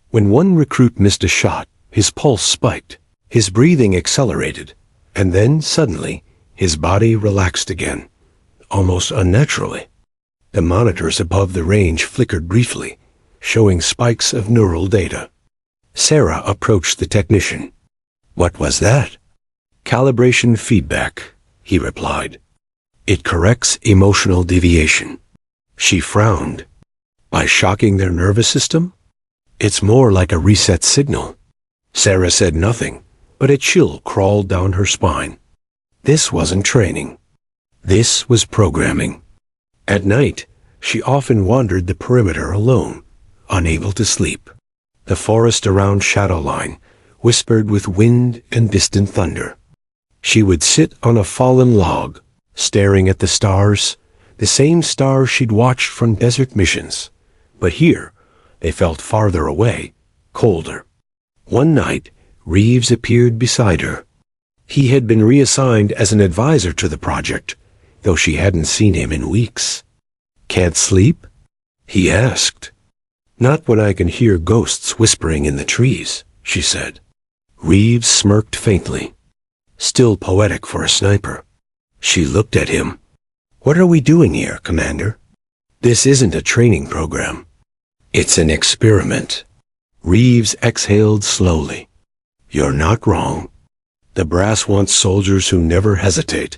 When one recruit missed a shot, his pulse spiked, his breathing accelerated, and then suddenly, his body relaxed again, almost unnaturally. The monitors above the range flickered briefly, showing spikes of neural data. Sarah approached the technician. "What was that?" "Calibration feedback," he replied. "It corrects emotional deviation." She frowned. "By shocking their nervous system?" "It's more like a reset signal." Sarah said nothing, but a chill crawled down her spine. This wasn't training. This was programming. At night, she often wandered the perimeter alone, unable to sleep. The forest around Shadowline whispered with wind and distant thunder. She would sit on a fallen log, staring at the stars, the same stars she'd watched from desert missions. But here, they felt farther away, colder. One night, Reeves appeared beside her. He had been reassigned as an advisor to the project, though she hadn't seen him in weeks. "Can't sleep?" he asked. "Not when I can hear ghosts whispering in the trees," she said. Reeves smirked faintly. Still poetic for a sniper. She looked at him. "What are we doing here, Commander?" "This isn't a training program. It's an experiment." Reeves exhaled slowly. "You're not wrong. The brass wants soldiers who never hesitate,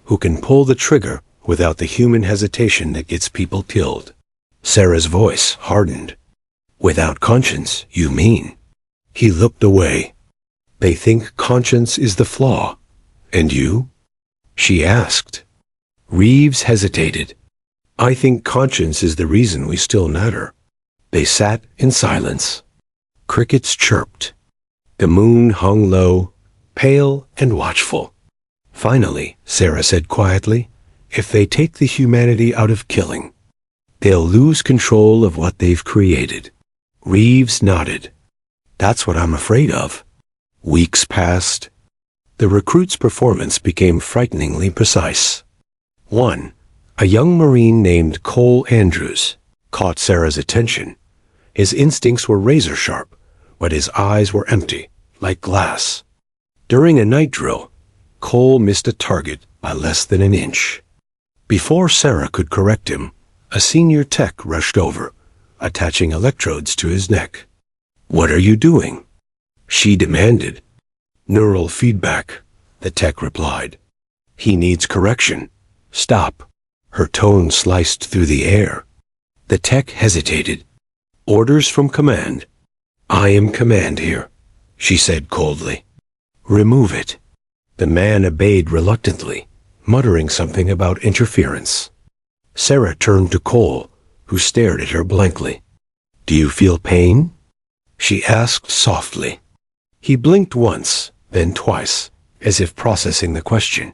who can pull the trigger without the human hesitation that gets people killed." Sarah's voice hardened. "Without conscience, you mean?" He looked away. "They think conscience is the flaw. And you?" she asked. Reeves hesitated. "I think conscience is the reason we still matter." They sat in silence. Crickets chirped. The moon hung low, pale and watchful. Finally, Sarah said quietly, if they take the humanity out of killing, they'll lose control of what they've created. Reeves nodded. That's what I'm afraid of. Weeks passed. The recruit's performance became frighteningly precise. 1. A young Marine named Cole Andrews caught Sarah's attention. His instincts were razor-sharp, but his eyes were empty, like glass. During a night drill, Cole missed a target by less than an inch. Before Sarah could correct him, a senior tech rushed over, attaching electrodes to his neck. "What are you doing?" she demanded. "Neural feedback," the tech replied. "He needs correction. Stop." Her tone sliced through the air. The tech hesitated. "Orders from command." "I am command here," she said coldly. "Remove it." The man obeyed reluctantly, muttering something about interference. Sarah turned to Cole, who stared at her blankly. "Do you feel pain?" she asked softly. He blinked once, then twice, as if processing the question.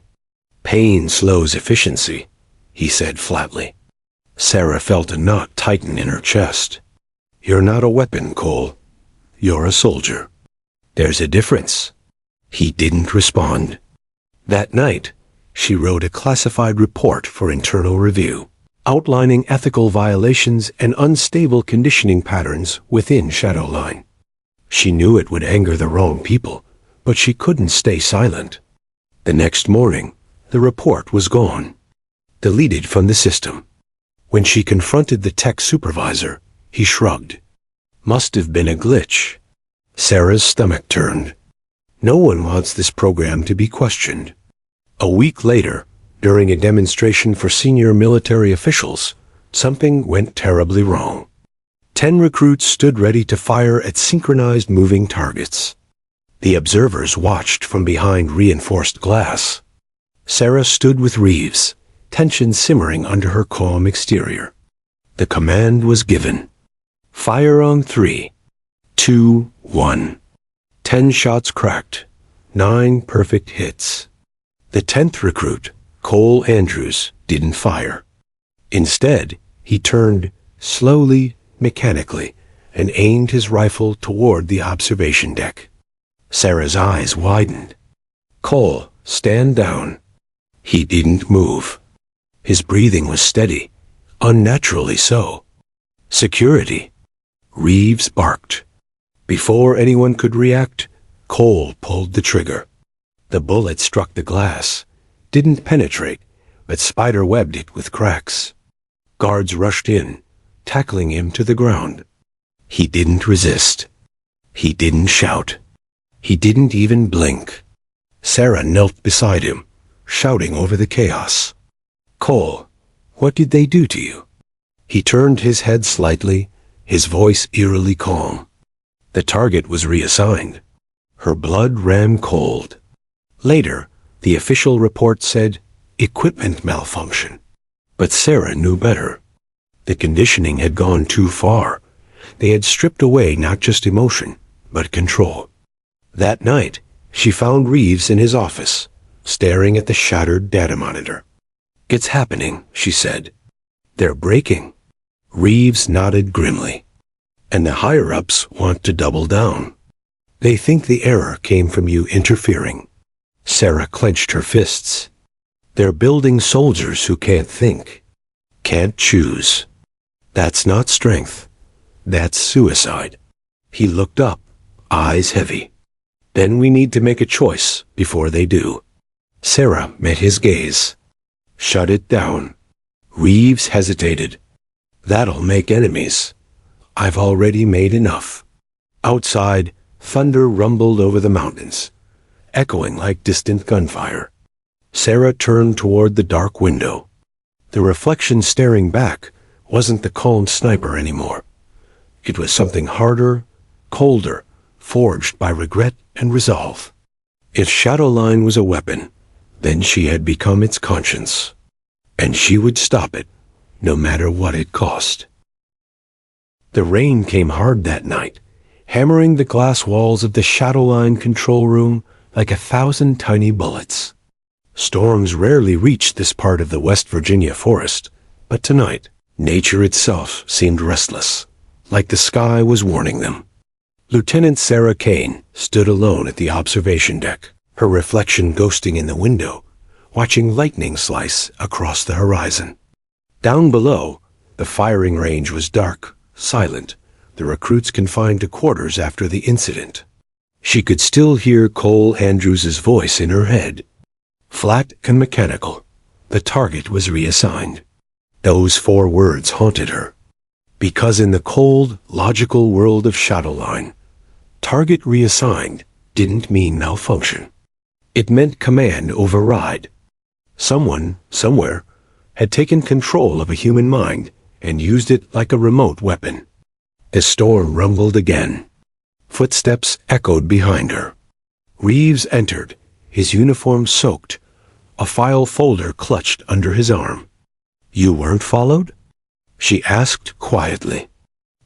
"Pain slows efficiency," he said flatly. Sarah felt a knot tighten in her chest. "You're not a weapon, Cole. You're a soldier. There's a difference." He didn't respond. That night, she wrote a classified report for internal review, outlining ethical violations and unstable conditioning patterns within Shadowline. She knew it would anger the wrong people, but she couldn't stay silent. The next morning, the report was gone, deleted from the system. When she confronted the tech supervisor, he shrugged. Must have been a glitch. Sarah's stomach turned. No one wants this program to be questioned. A week later, during a demonstration for senior military officials, something went terribly wrong. 10 recruits stood ready to fire at synchronized moving targets. The observers watched from behind reinforced glass. Sarah stood with Reeves, tension simmering under her calm exterior. The command was given. Fire on 3, 2, 1. 10 shots cracked, 9 perfect hits. The 10th recruit, Cole Andrews, didn't fire. Instead, he turned slowly, mechanically, and aimed his rifle toward the observation deck. Sarah's eyes widened. "Cole, stand down." He didn't move. His breathing was steady, unnaturally so. "Security." Reeves barked. Before anyone could react, Cole pulled the trigger. The bullet struck the glass, didn't penetrate, but spider-webbed it with cracks. Guards rushed in, tackling him to the ground. He didn't resist. He didn't shout. He didn't even blink. Sarah knelt beside him, shouting over the chaos. "Cole, what did they do to you?" He turned his head slightly, his voice eerily calm. The target was reassigned. Her blood ran cold. Later, the official report said, equipment malfunction. But Sarah knew better. The conditioning had gone too far. They had stripped away not just emotion, but control. That night, she found Reeves in his office, staring at the shattered data monitor. "It's happening," she said. "They're breaking." Reeves nodded grimly. "And the higher-ups want to double down. They think the error came from you interfering." Sarah clenched her fists. "They're building soldiers who can't think, can't choose. That's not strength. That's suicide." He looked up, eyes heavy. "Then we need to make a choice before they do." Sarah met his gaze. "Shut it down." Reeves hesitated. "That'll make enemies. I've already made enough." Outside, thunder rumbled over the mountains, echoing like distant gunfire. Sarah turned toward the dark window. The reflection staring back wasn't the calm sniper anymore. It was something harder, colder, forged by regret and resolve. If Shadowline was a weapon, then she had become its conscience. And she would stop it, no matter what it cost. The rain came hard that night, hammering the glass walls of the Shadowline control room like 1,000 tiny bullets. Storms rarely reached this part of the West Virginia forest, but tonight, nature itself seemed restless, like the sky was warning them. Lieutenant Sarah Kane stood alone at the observation deck, her reflection ghosting in the window, watching lightning slice across the horizon. Down below, the firing range was dark, silent, the recruits confined to quarters after the incident. She could still hear Cole Andrews's voice in her head. Flat and mechanical, the target was reassigned. Those 4 words haunted her. Because in the cold, logical world of Shadowline, target reassigned didn't mean malfunction. It meant command override. Someone, somewhere, had taken control of a human mind and used it like a remote weapon. The storm rumbled again. Footsteps echoed behind her. Reeves entered, his uniform soaked, a file folder clutched under his arm. "You weren't followed?" she asked quietly.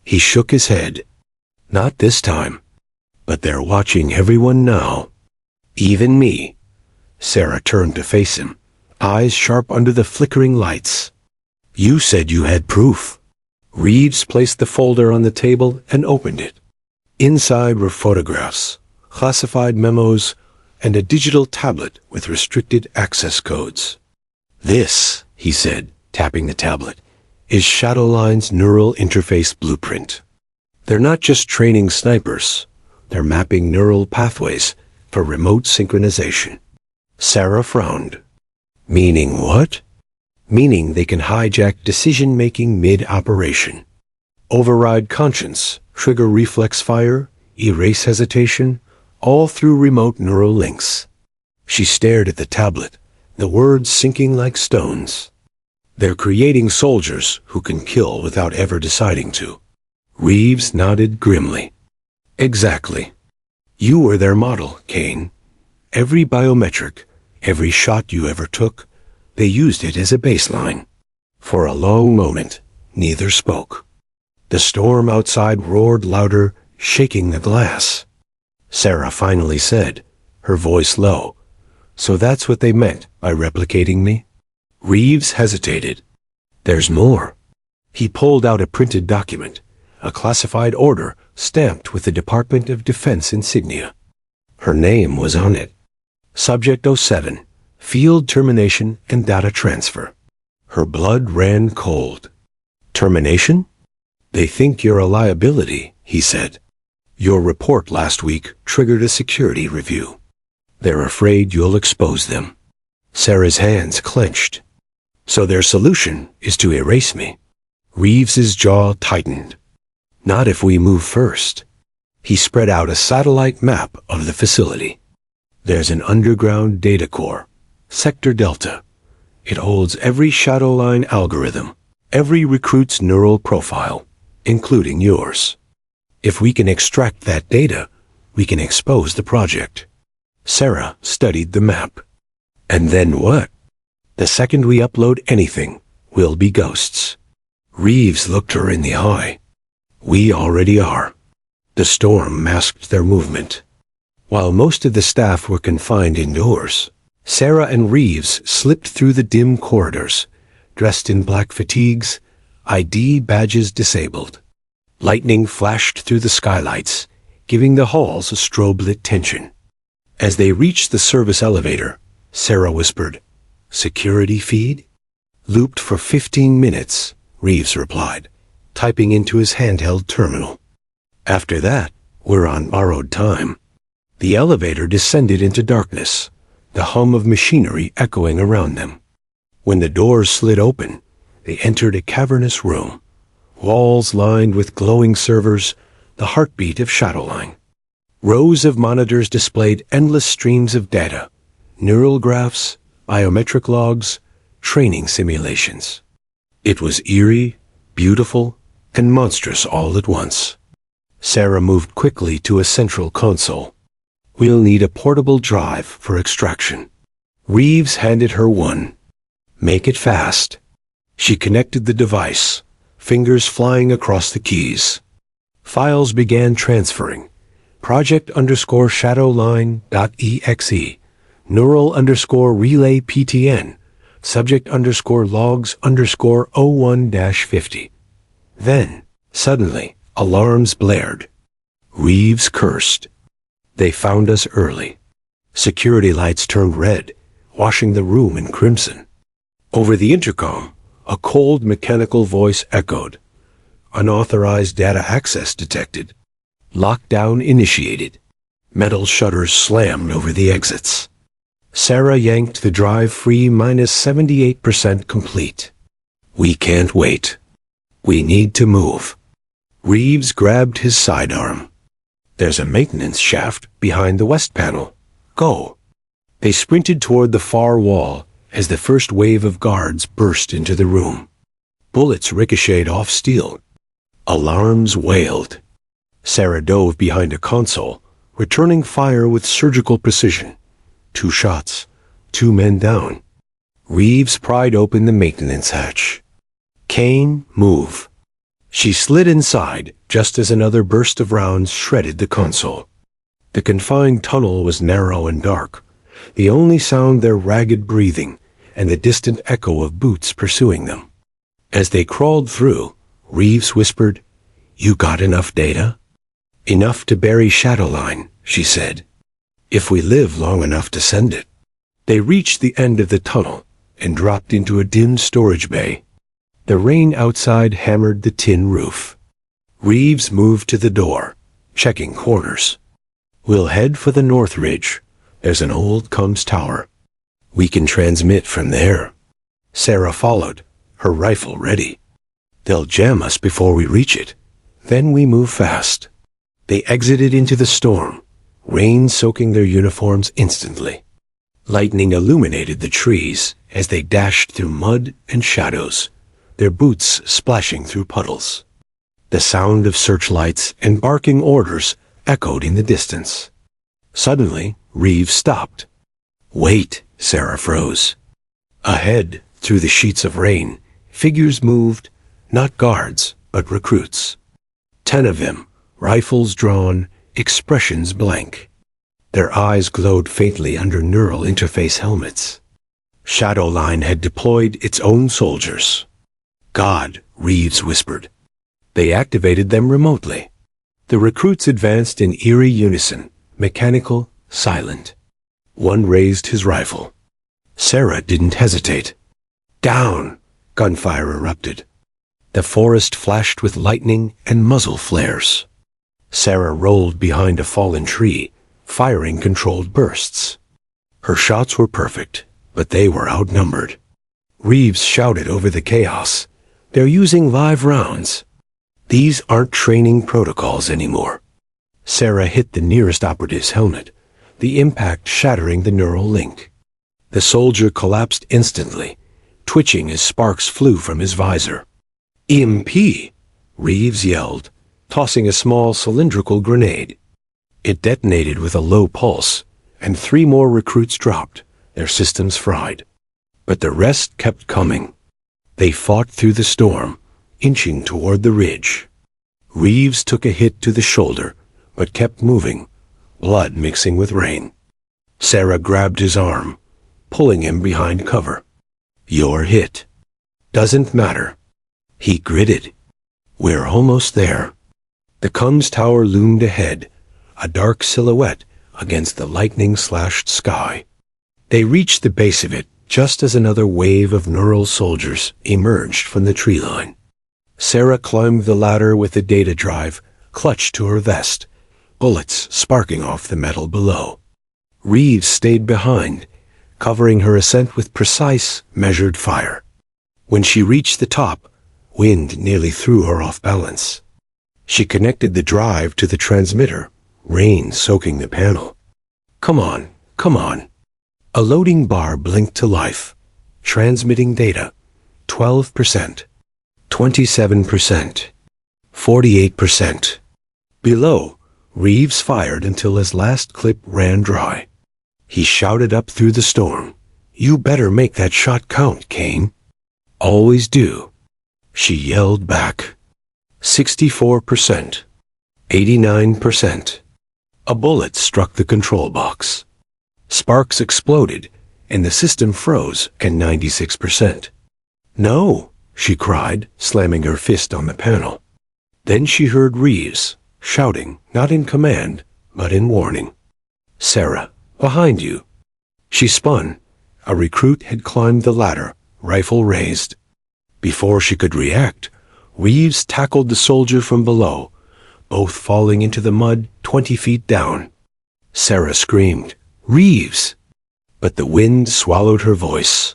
He shook his head. "Not this time. But they're watching everyone now. Even me." Sarah turned to face him, eyes sharp under the flickering lights. "You said you had proof." Reeves placed the folder on the table and opened it. Inside were photographs, classified memos, and a digital tablet with restricted access codes. "This," he said, tapping the tablet, "is Shadowline's neural interface blueprint. They're not just training snipers, they're mapping neural pathways for remote synchronization." Sarah frowned. "Meaning what?" "Meaning they can hijack decision-making mid-operation. Override conscience, trigger reflex fire, erase hesitation, all through remote neural links." She stared at the tablet, the words sinking like stones. "They're creating soldiers who can kill without ever deciding to." Reeves nodded grimly. "Exactly. You were their model, Kane. Every biometric, every shot you ever took, they used it as a baseline." For a long moment, neither spoke. The storm outside roared louder, shaking the glass. Sarah finally said, her voice low, "So that's what they meant by replicating me?" Reeves hesitated. "There's more." He pulled out a printed document, a classified order stamped with the Department of Defense insignia. Her name was on it. Subject 07, Field Termination and Data Transfer. Her blood ran cold. "Termination? They think you're a liability," he said. "Your report last week triggered a security review. They're afraid you'll expose them." Sarah's hands clenched. "So their solution is to erase me." Reeves's jaw tightened. "Not if we move first." He spread out a satellite map of the facility. "There's an underground data core, Sector Delta. It holds every Shadowline algorithm, every recruit's neural profile, including yours. If we can extract that data, we can expose the project." Sarah studied the map. "And then what?" "The second we upload anything, we'll be ghosts." Reeves looked her in the eye. "We already are." The storm masked their movement. While most of the staff were confined indoors, Sarah and Reeves slipped through the dim corridors, dressed in black fatigues, ID badges disabled. Lightning flashed through the skylights, giving the halls a strobe-lit tension. As they reached the service elevator, Sarah whispered, "Security feed?" "Looped for 15 minutes, Reeves replied, typing into his handheld terminal. "After that, we're on borrowed time." The elevator descended into darkness, the hum of machinery echoing around them. When the doors slid open, they entered a cavernous room, walls lined with glowing servers, the heartbeat of Shadowline. Rows of monitors displayed endless streams of data, neural graphs, biometric logs, training simulations. It was eerie, beautiful, and monstrous all at once. Sarah moved quickly to a central console. "We'll need a portable drive for extraction." Reeves handed her one. "Make it fast." She connected the device, fingers flying across the keys. Files began transferring. Project_Shadowline.exe, Neural underscore relay PTN. Subject underscore logs underscore 01-50. Then, suddenly, alarms blared. Reeves cursed. They found us early. Security lights turned red, washing the room in crimson. Over the intercom, a cold mechanical voice echoed. Unauthorized data access detected. Lockdown initiated. Metal shutters slammed over the exits. Sarah yanked the drive free -78% complete. We can't wait. We need to move. Reeves grabbed his sidearm. There's a maintenance shaft behind the west panel. Go. They sprinted toward the far wall as the first wave of guards burst into the room. Bullets ricocheted off steel. Alarms wailed. Sarah dove behind a console, returning fire with surgical precision. 2 shots. 2 men down. Reeves pried open the maintenance hatch. Kane, move. She slid inside just as another burst of rounds shredded the console. The confined tunnel was narrow and dark, the only sound their ragged breathing and the distant echo of boots pursuing them. As they crawled through, Reeves whispered, "You got enough data?" "Enough to bury Shadowline," she said. "If we live long enough to send it." They reached the end of the tunnel and dropped into a dim storage bay. The rain outside hammered the tin roof. Reeves moved to the door, checking corners. "We'll head for the North Ridge. There's an old comms tower. We can transmit from there." Sarah followed, her rifle ready. "They'll jam us before we reach it. Then we move fast." They exited into the storm, rain soaking their uniforms instantly. Lightning illuminated the trees as they dashed through mud and shadows, their boots splashing through puddles. The sound of searchlights and barking orders echoed in the distance. Suddenly, Reeves stopped. "Wait," Sarah froze. Ahead, through the sheets of rain, figures moved, not guards, but recruits. 10 of them, rifles drawn, expressions blank. Their eyes glowed faintly under neural interface helmets. Shadowline had deployed its own soldiers. "God," Reeves whispered. They activated them remotely. The recruits advanced in eerie unison, mechanical, silent. One raised his rifle. Sarah didn't hesitate. "Down!" Gunfire erupted. The forest flashed with lightning and muzzle flares. Sarah rolled behind a fallen tree, firing controlled bursts. Her shots were perfect, but they were outnumbered. Reeves shouted over the chaos. "They're using live rounds. These aren't training protocols anymore." Sarah hit the nearest operative's helmet, the impact shattering the neural link. The soldier collapsed instantly, twitching as sparks flew from his visor. "EMP!" Reeves yelled, tossing a small cylindrical grenade. It detonated with a low pulse, and 3 more recruits dropped, their systems fried. But the rest kept coming. They fought through the storm, inching toward the ridge. Reeves took a hit to the shoulder, but kept moving, blood mixing with rain. Sarah grabbed his arm, pulling him behind cover. "You're hit." "Doesn't matter." He gritted. "We're almost there." The comms tower loomed ahead, a dark silhouette against the lightning-slashed sky. They reached the base of it just as another wave of neural soldiers emerged from the tree line. Sarah climbed the ladder with the data drive, clutched to her vest, bullets sparking off the metal below. Reeves stayed behind, covering her ascent with precise, measured fire. When she reached the top, wind nearly threw her off balance. She connected the drive to the transmitter, rain soaking the panel. Come on. A loading bar blinked to life, transmitting data. 12%, 27%, 48%. Below, Reeves fired until his last clip ran dry. He shouted up through the storm, "You better make that shot count, Kane." "Always do." She yelled back. 64%, 89%. A bullet struck the control box. Sparks exploded, and the system froze at 96%. "No," she cried, slamming her fist on the panel. Then she heard Reeves shouting, not in command, but in warning. "Sarah, behind you." She spun. A recruit had climbed the ladder, rifle raised. Before she could react, Reeves tackled the soldier from below, both falling into the mud 20 feet down. Sarah screamed, "Reeves!" But the wind swallowed her voice.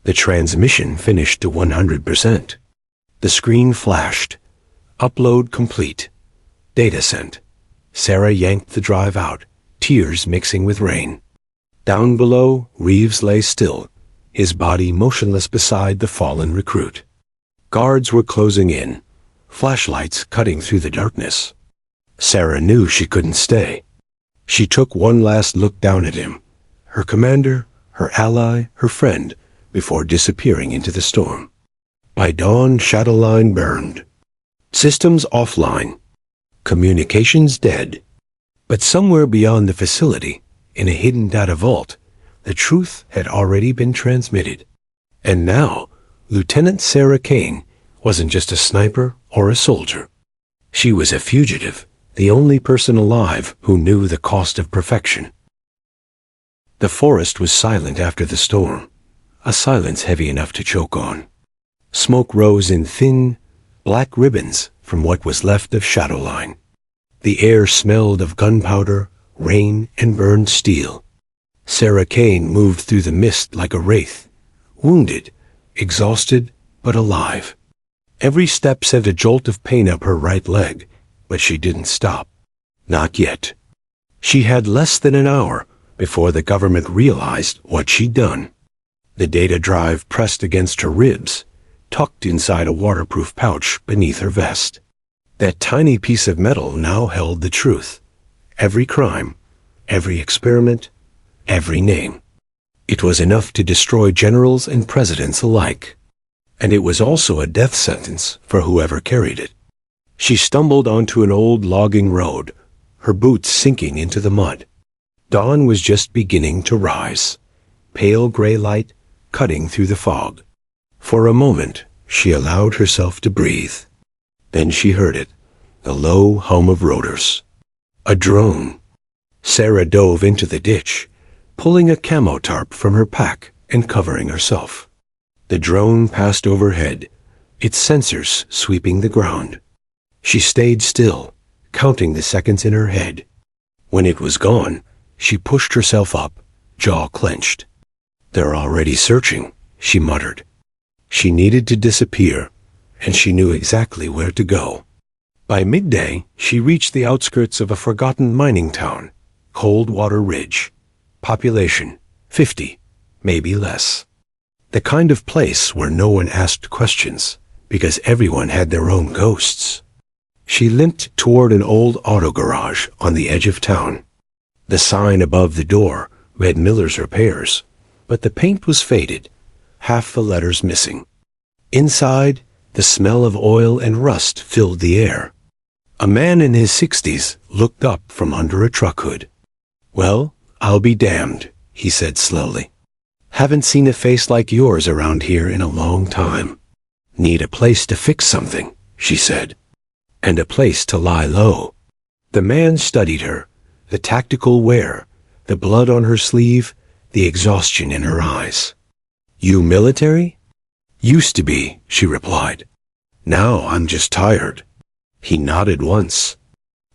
The transmission finished to 100%. The screen flashed. Upload complete. Data sent. Sarah yanked the drive out, tears mixing with rain. Down below, Reeves lay still, his body motionless beside the fallen recruit. Guards were closing in, flashlights cutting through the darkness. Sarah knew she couldn't stay. She took one last look down at him, her commander, her ally, her friend, before disappearing into the storm. By dawn, Shadowline burned. Systems offline. Communications dead. But somewhere beyond the facility, in a hidden data vault, the truth had already been transmitted. And now, Lieutenant Sarah Kane wasn't just a sniper or a soldier. She was a fugitive, the only person alive who knew the cost of perfection. The forest was silent after the storm, a silence heavy enough to choke on. Smoke rose in thin, black ribbons from what was left of Shadowline. The air smelled of gunpowder, rain, and burned steel. Sarah Kane moved through the mist like a wraith, wounded, exhausted, but alive. Every step sent a jolt of pain up her right leg, but she didn't stop. Not yet. She had less than an hour before the government realized what she'd done. The data drive pressed against her ribs, tucked inside a waterproof pouch beneath her vest. That tiny piece of metal now held the truth. Every crime, every experiment, every name. It was enough to destroy generals and presidents alike. And it was also a death sentence for whoever carried it. She stumbled onto an old logging road, her boots sinking into the mud. Dawn was just beginning to rise, pale gray light cutting through the fog. For a moment, she allowed herself to breathe. Then she heard it, the low hum of rotors. A drone. Sarah dove into the ditch, pulling a camo tarp from her pack and covering herself. The drone passed overhead, its sensors sweeping the ground. She stayed still, counting the seconds in her head. When it was gone, she pushed herself up, jaw clenched. "They're already searching," she muttered. She needed to disappear, and she knew exactly where to go. By midday, she reached the outskirts of a forgotten mining town, Coldwater Ridge. Population, 50, maybe less. The kind of place where no one asked questions, because everyone had their own ghosts. She limped toward an old auto garage on the edge of town. The sign above the door read Miller's Repairs, but the paint was faded, half the letters missing. Inside, the smell of oil and rust filled the air. A man in his 60s looked up from under a truck hood. "Well, I'll be damned," he said slowly. "Haven't seen a face like yours around here in a long time. Need a place to fix something," she said. "And a place to lie low." The man studied her, the tactical wear, the blood on her sleeve, the exhaustion in her eyes. "You military?" "Used to be," she replied. "Now I'm just tired." He nodded once.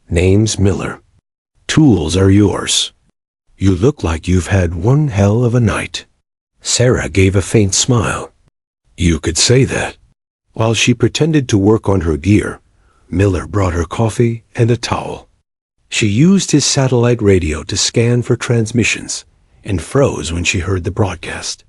"Name's Miller. Tools are yours. You look like you've had one hell of a night." Sarah gave a faint smile. "You could say that." While she pretended to work on her gear, Miller brought her coffee and a towel. She used his satellite radio to scan for transmissions and froze when she heard the broadcast.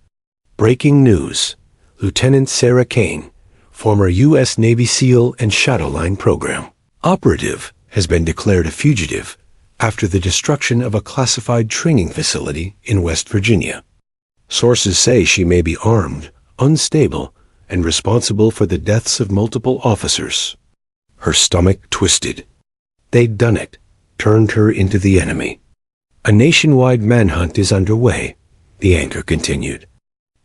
Breaking news. Lieutenant Sarah Kane, former U.S. Navy SEAL and Shadowline program operative, has been declared a fugitive after the destruction of a classified training facility in West Virginia. Sources say she may be armed, unstable, and responsible for the deaths of multiple officers. Her stomach twisted. They'd done it, turned her into the enemy. A nationwide manhunt is underway, the anchor continued.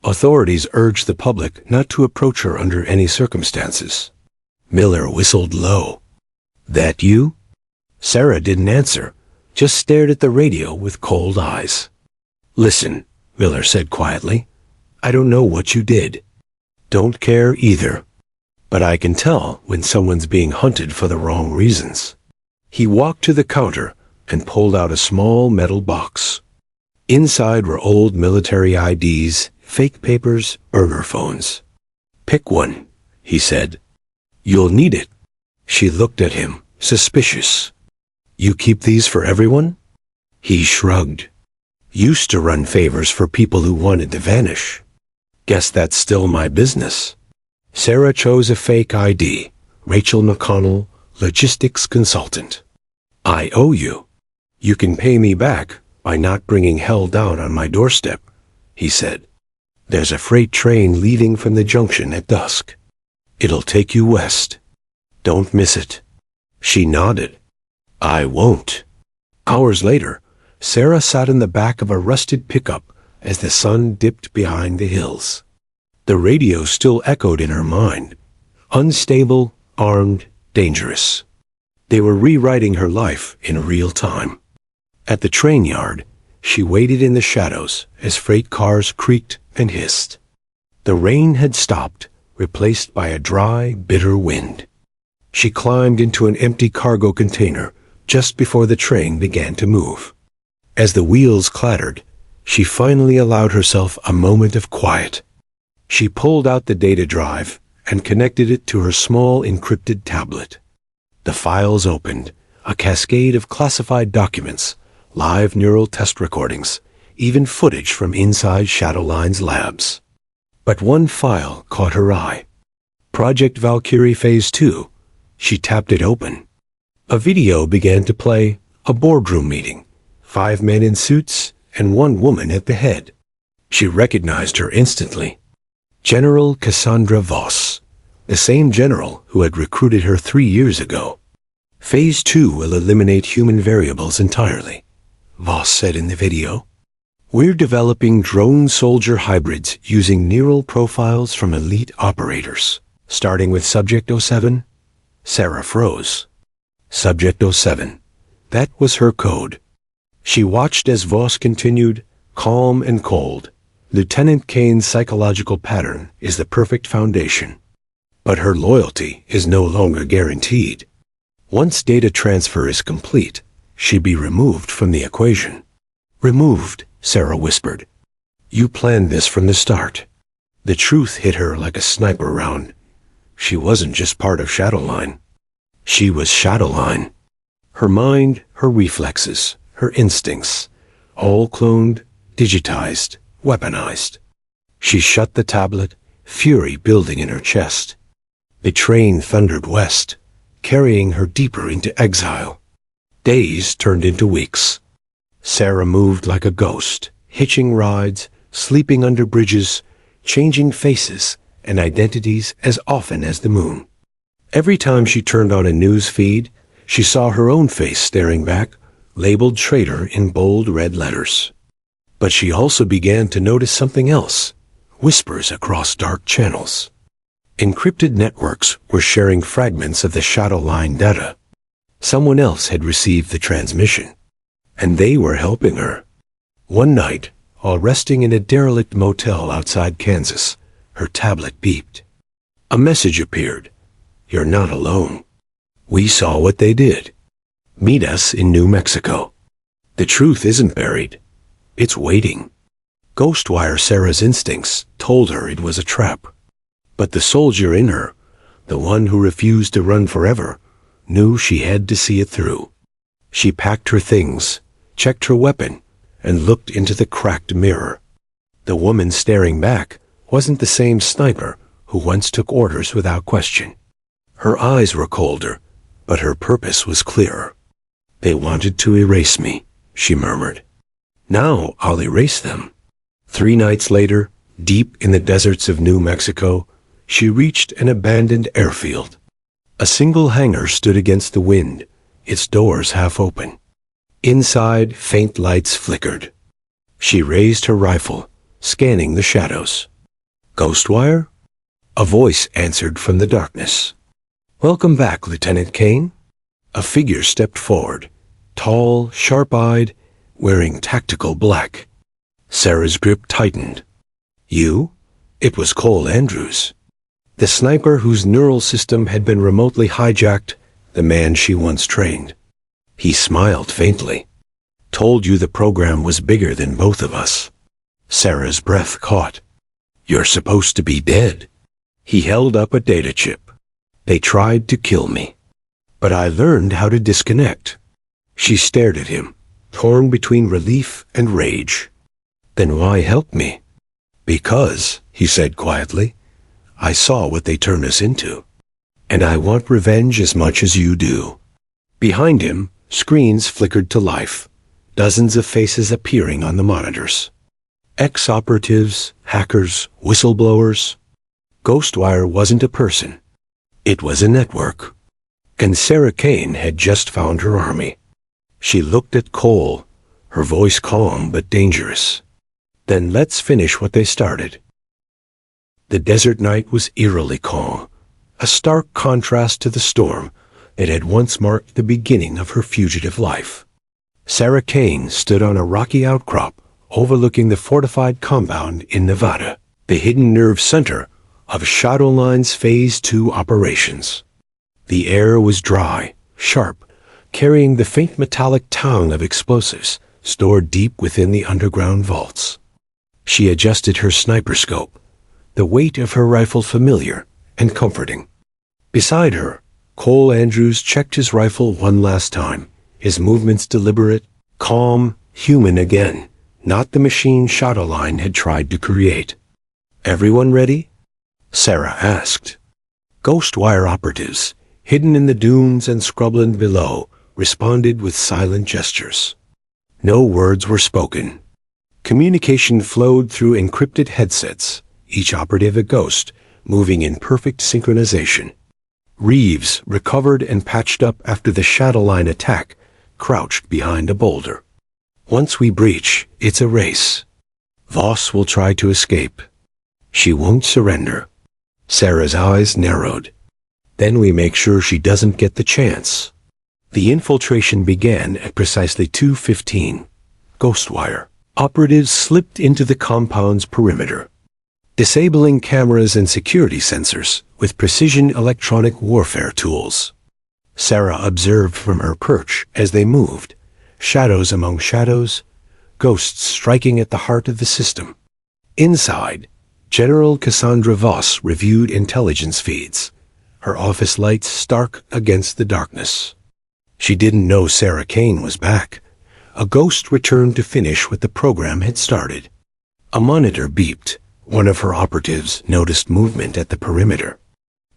Authorities urge the public not to approach her under any circumstances. Miller whistled low. That you? Sarah didn't answer, just stared at the radio with cold eyes. Listen, Miller said quietly. I don't know what you did. Don't care either. But I can tell when someone's being hunted for the wrong reasons. He walked to the counter and pulled out a small metal box. Inside were old military IDs, fake papers, burner phones. Pick one, he said. You'll need it. She looked at him, suspicious. You keep these for everyone? He shrugged. Used to run favors for people who wanted to vanish. Guess that's still my business. Sarah chose a fake ID, Rachel McConnell, logistics consultant. I owe you. You can pay me back by not bringing hell down on my doorstep, he said. There's a freight train leaving from the junction at dusk. It'll take you west. Don't miss it. She nodded. I won't. Hours later, Sarah sat in the back of a rusted pickup as the sun dipped behind the hills. The radio still echoed in her mind. Unstable, armed, dangerous. They were rewriting her life in real time. At the train yard, she waited in the shadows as freight cars creaked and hissed. The rain had stopped, replaced by a dry, bitter wind. She climbed into an empty cargo container just before the train began to move. As the wheels clattered, she finally allowed herself a moment of quiet. She pulled out the data drive and connected it to her small encrypted tablet. The files opened, a cascade of classified documents, live neural test recordings, even footage from inside Shadowline's labs. But one file caught her eye. Project Valkyrie Phase 2. She tapped it open. A video began to play, a boardroom meeting, 5 men in suits and 1 woman at the head. She recognized her instantly. General Cassandra Voss, the same general who had recruited her 3 years ago. Phase 2 will eliminate human variables entirely, Voss said in the video. We're developing drone soldier hybrids using neural profiles from elite operators, starting with Subject 07. Sarah froze. Subject 07. That was her code. She watched as Voss continued, calm and cold. Lieutenant Kane's psychological pattern is the perfect foundation. But her loyalty is no longer guaranteed. Once data transfer is complete, she'd be removed from the equation. Removed, Sarah whispered. You planned this from the start. The truth hit her like a sniper round. She wasn't just part of Shadowline. She was Shadowline. Her mind, her reflexes, her instincts, all cloned, digitized, weaponized. She shut the tablet, fury building in her chest. The train thundered west, carrying her deeper into exile. Days turned into weeks. Sarah moved like a ghost, hitching rides, sleeping under bridges, changing faces and identities as often as the moon. Every time she turned on a news feed, she saw her own face staring back, labeled traitor in bold red letters. But she also began to notice something else, whispers across dark channels. Encrypted networks were sharing fragments of the Shadowline data. Someone else had received the transmission, and they were helping her. One night, while resting in a derelict motel outside Kansas, her tablet beeped. A message appeared. You're not alone. We saw what they did. Meet us in New Mexico. The truth isn't buried. It's waiting. Ghostwire Sarah's instincts told her it was a trap. But the soldier in her, the one who refused to run forever, knew she had to see it through. She packed her things, checked her weapon, and looked into the cracked mirror. The woman staring back wasn't the same sniper who once took orders without question. Her eyes were colder, but her purpose was clearer. They wanted to erase me, she murmured. Now I'll erase them. 3 nights later, deep in the deserts of New Mexico, she reached an abandoned airfield. A single hangar stood against the wind, its doors half open. Inside, faint lights flickered. She raised her rifle, scanning the shadows. "Ghostwire?" A voice answered from the darkness. "Welcome back, Lieutenant Kane." A figure stepped forward, tall, sharp-eyed, wearing tactical black. Sarah's grip tightened. "You?" It was Cole Andrews, the sniper whose neural system had been remotely hijacked, the man she once trained. He smiled faintly. "Told you the program was bigger than both of us." Sarah's breath caught. "You're supposed to be dead." He held up a data chip. "They tried to kill me, but I learned how to disconnect." She stared at him, torn between relief and rage. "Then why help me?" "Because," he said quietly, "I saw what they turned us into. And I want revenge as much as you do." Behind him, screens flickered to life, dozens of faces appearing on the monitors. Ex-operatives, hackers, whistleblowers. Ghostwire wasn't a person. It was a network. And Sarah Kane had just found her army. She looked at Cole, her voice calm but dangerous. "Then let's finish what they started." The desert night was eerily calm, a stark contrast to the storm that had once marked the beginning of her fugitive life. Sarah Kane stood on a rocky outcrop overlooking the fortified compound in Nevada, the hidden nerve center of Shadowline's Phase 2 operations. The air was dry, sharp, carrying the faint metallic tang of explosives stored deep within the underground vaults. She adjusted her sniper scope, the weight of her rifle familiar and comforting. Beside her, Cole Andrews checked his rifle one last time, his movements deliberate, calm, human again, not the machine Shadowline had tried to create. "Everyone ready?" Sarah asked. Ghostwire operatives, hidden in the dunes and scrubland below, responded with silent gestures. No words were spoken. Communication flowed through encrypted headsets, each operative a ghost, moving in perfect synchronization. Reeves, recovered and patched up after the Shadowline attack, crouched behind a boulder. "Once we breach, it's a race. Voss will try to escape. She won't surrender." Sarah's eyes narrowed. "Then we make sure she doesn't get the chance." The infiltration began at precisely 2:15. Ghostwire. Operatives slipped into the compound's perimeter, disabling cameras and security sensors with precision electronic warfare tools. Sarah observed from her perch as they moved, shadows among shadows, ghosts striking at the heart of the system. Inside, General Cassandra Voss reviewed intelligence feeds, her office lights stark against the darkness. She didn't know Sarah Kane was back. A ghost returned to finish what the program had started. A monitor beeped. One of her operatives noticed movement at the perimeter.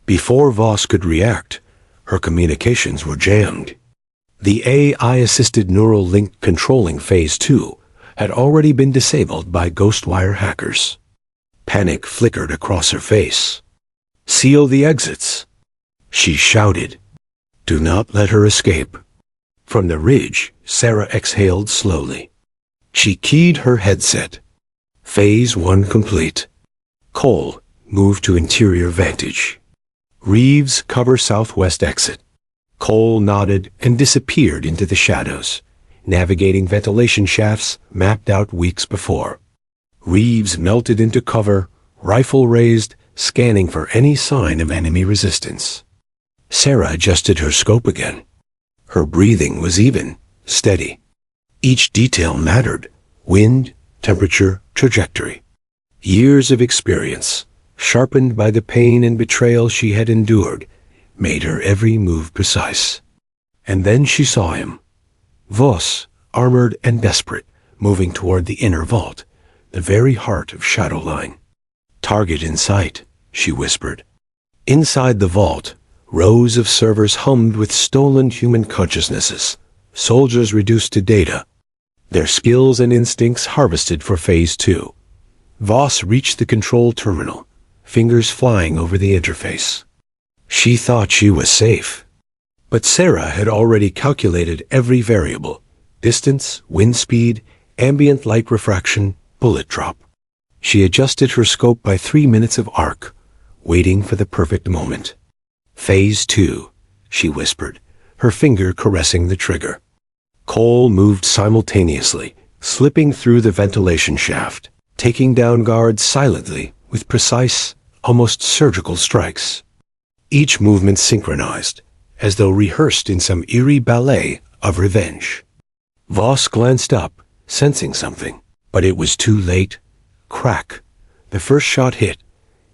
Before Voss could react, her communications were jammed. The AI-assisted neural link controlling Phase 2 had already been disabled by Ghostwire hackers. Panic flickered across her face. "Seal the exits," she shouted. "Do not let her escape." From the ridge, Sarah exhaled slowly. She keyed her headset. Phase 1 complete. Cole, move to interior vantage. Reeves, cover southwest exit. Cole nodded and disappeared into the shadows, navigating ventilation shafts mapped out weeks before. Reeves melted into cover, rifle raised, scanning for any sign of enemy resistance. Sarah adjusted her scope again. Her breathing was even, steady. Each detail mattered: wind, temperature, trajectory. Years of experience, sharpened by the pain and betrayal she had endured, made her every move precise. And then she saw him. Voss, armored and desperate, moving toward the inner vault, the very heart of Shadowline. "Target in sight," she whispered. Inside the vault, rows of servers hummed with stolen human consciousnesses, soldiers reduced to data, their skills and instincts harvested for Phase 2. Voss reached the control terminal, fingers flying over the interface. She thought she was safe. But Sarah had already calculated every variable, Distance, wind speed, ambient light refraction, bullet drop. She adjusted her scope by 3 minutes of arc, waiting for the perfect moment. Phase 2, she whispered, her finger caressing the trigger. Cole moved simultaneously, slipping through the ventilation shaft, taking down guards silently with precise, almost surgical strikes. Each movement synchronized, as though rehearsed in some eerie ballet of revenge. Voss glanced up, sensing something, but it was too late. Crack. The first shot hit,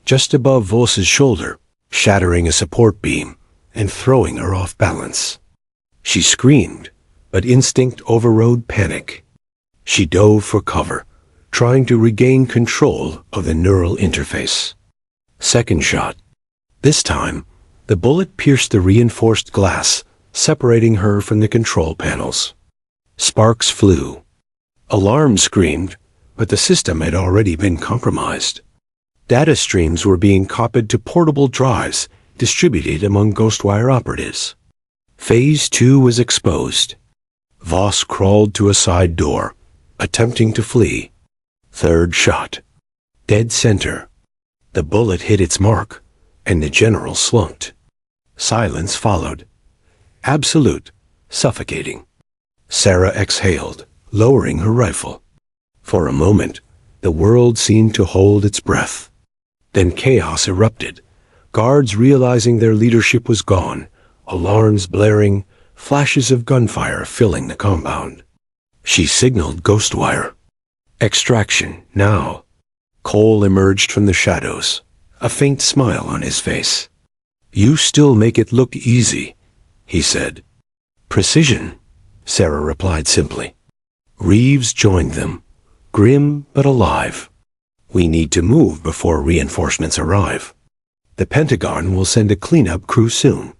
just above Voss's shoulder, shattering a support beam and throwing her off balance. She screamed, but instinct overrode panic. She dove for cover, trying to regain control of the neural interface. Second shot. This time, the bullet pierced the reinforced glass, separating her from the control panels. Sparks flew. Alarm screamed, but the system had already been compromised. Data streams were being copied to portable drives distributed among Ghostwire operatives. Phase 2 was exposed. Voss crawled to a side door, attempting to flee. Third shot. Dead center. The bullet hit its mark, and the general slumped. Silence followed. Absolute, suffocating. Sarah exhaled, lowering her rifle. For a moment, the world seemed to hold its breath. Then chaos erupted, guards realizing their leadership was gone, alarms blaring, flashes of gunfire filling the compound. She signaled Ghostwire. Extraction, now. Cole emerged from the shadows, a faint smile on his face. You still make it look easy, he said. Precision, Sarah replied simply. Reeves joined them, grim but alive. We need to move before reinforcements arrive. The Pentagon will send a cleanup crew soon.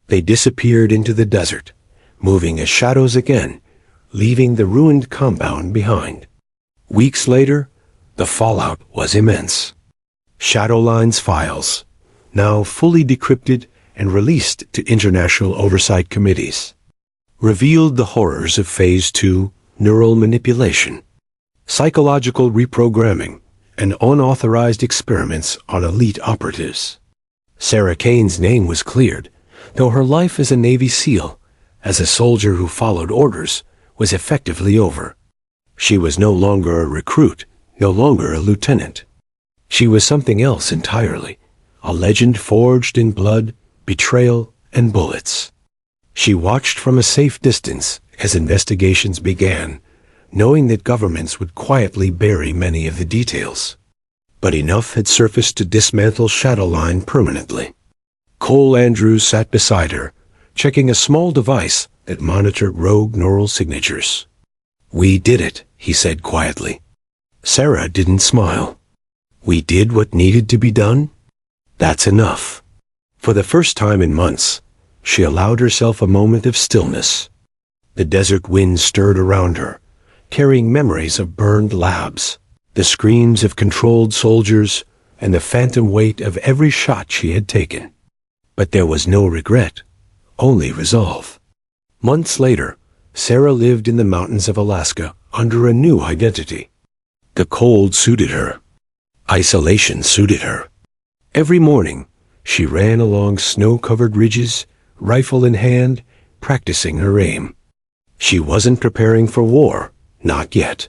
They disappeared into the desert, moving as shadows again, leaving the ruined compound behind. Weeks later, the fallout was immense. Shadowline's files, now fully decrypted and released to international oversight committees, revealed the horrors of Phase 2 neural manipulation, psychological reprogramming, and unauthorized experiments on elite operatives. Sarah Kane's name was cleared, though her life as a Navy SEAL, as a soldier who followed orders, was effectively over. She was no longer a recruit, no longer a lieutenant. She was something else entirely, a legend forged in blood, betrayal, and bullets. She watched from a safe distance as investigations began, knowing that governments would quietly bury many of the details. But enough had surfaced to dismantle Shadowline permanently. Cole Andrews sat beside her, checking a small device that monitored rogue neural signatures. We did it, he said quietly. Sarah didn't smile. We did what needed to be done? That's enough. For the first time in months, she allowed herself a moment of stillness. The desert wind stirred around her, carrying memories of burned labs, the screams of controlled soldiers, and the phantom weight of every shot she had taken. But there was no regret, only resolve. Months later, Sarah lived in the mountains of Alaska under a new identity. The cold suited her. Isolation suited her. Every morning, she ran along snow-covered ridges, rifle in hand, practicing her aim. She wasn't preparing for war, not yet.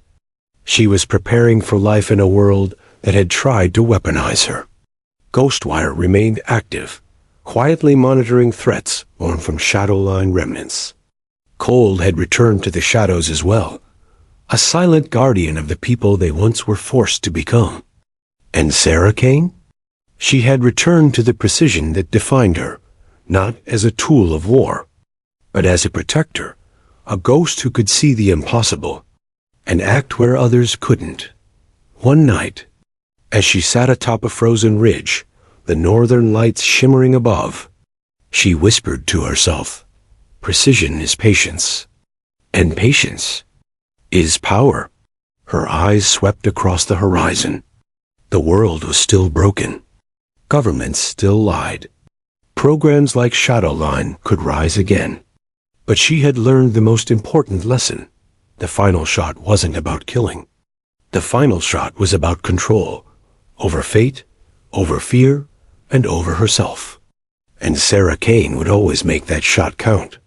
She was preparing for life in a world that had tried to weaponize her. Ghostwire remained active, quietly monitoring threats born from Shadowline remnants. Cole had returned to the shadows as well, a silent guardian of the people they once were forced to become. And Sarah Kane? She had returned to the precision that defined her, not as a tool of war, but as a protector, a ghost who could see the impossible and act where others couldn't. One night, as she sat atop a frozen ridge, the northern lights shimmering above, she whispered to herself, precision is patience, and patience is power. Her eyes swept across the horizon. The world was still broken. Governments still lied. Programs like Shadowline could rise again. But she had learned the most important lesson. The final shot wasn't about killing. The final shot was about control, over fate, over fear, and over herself. And Sarah Kane would always make that shot count.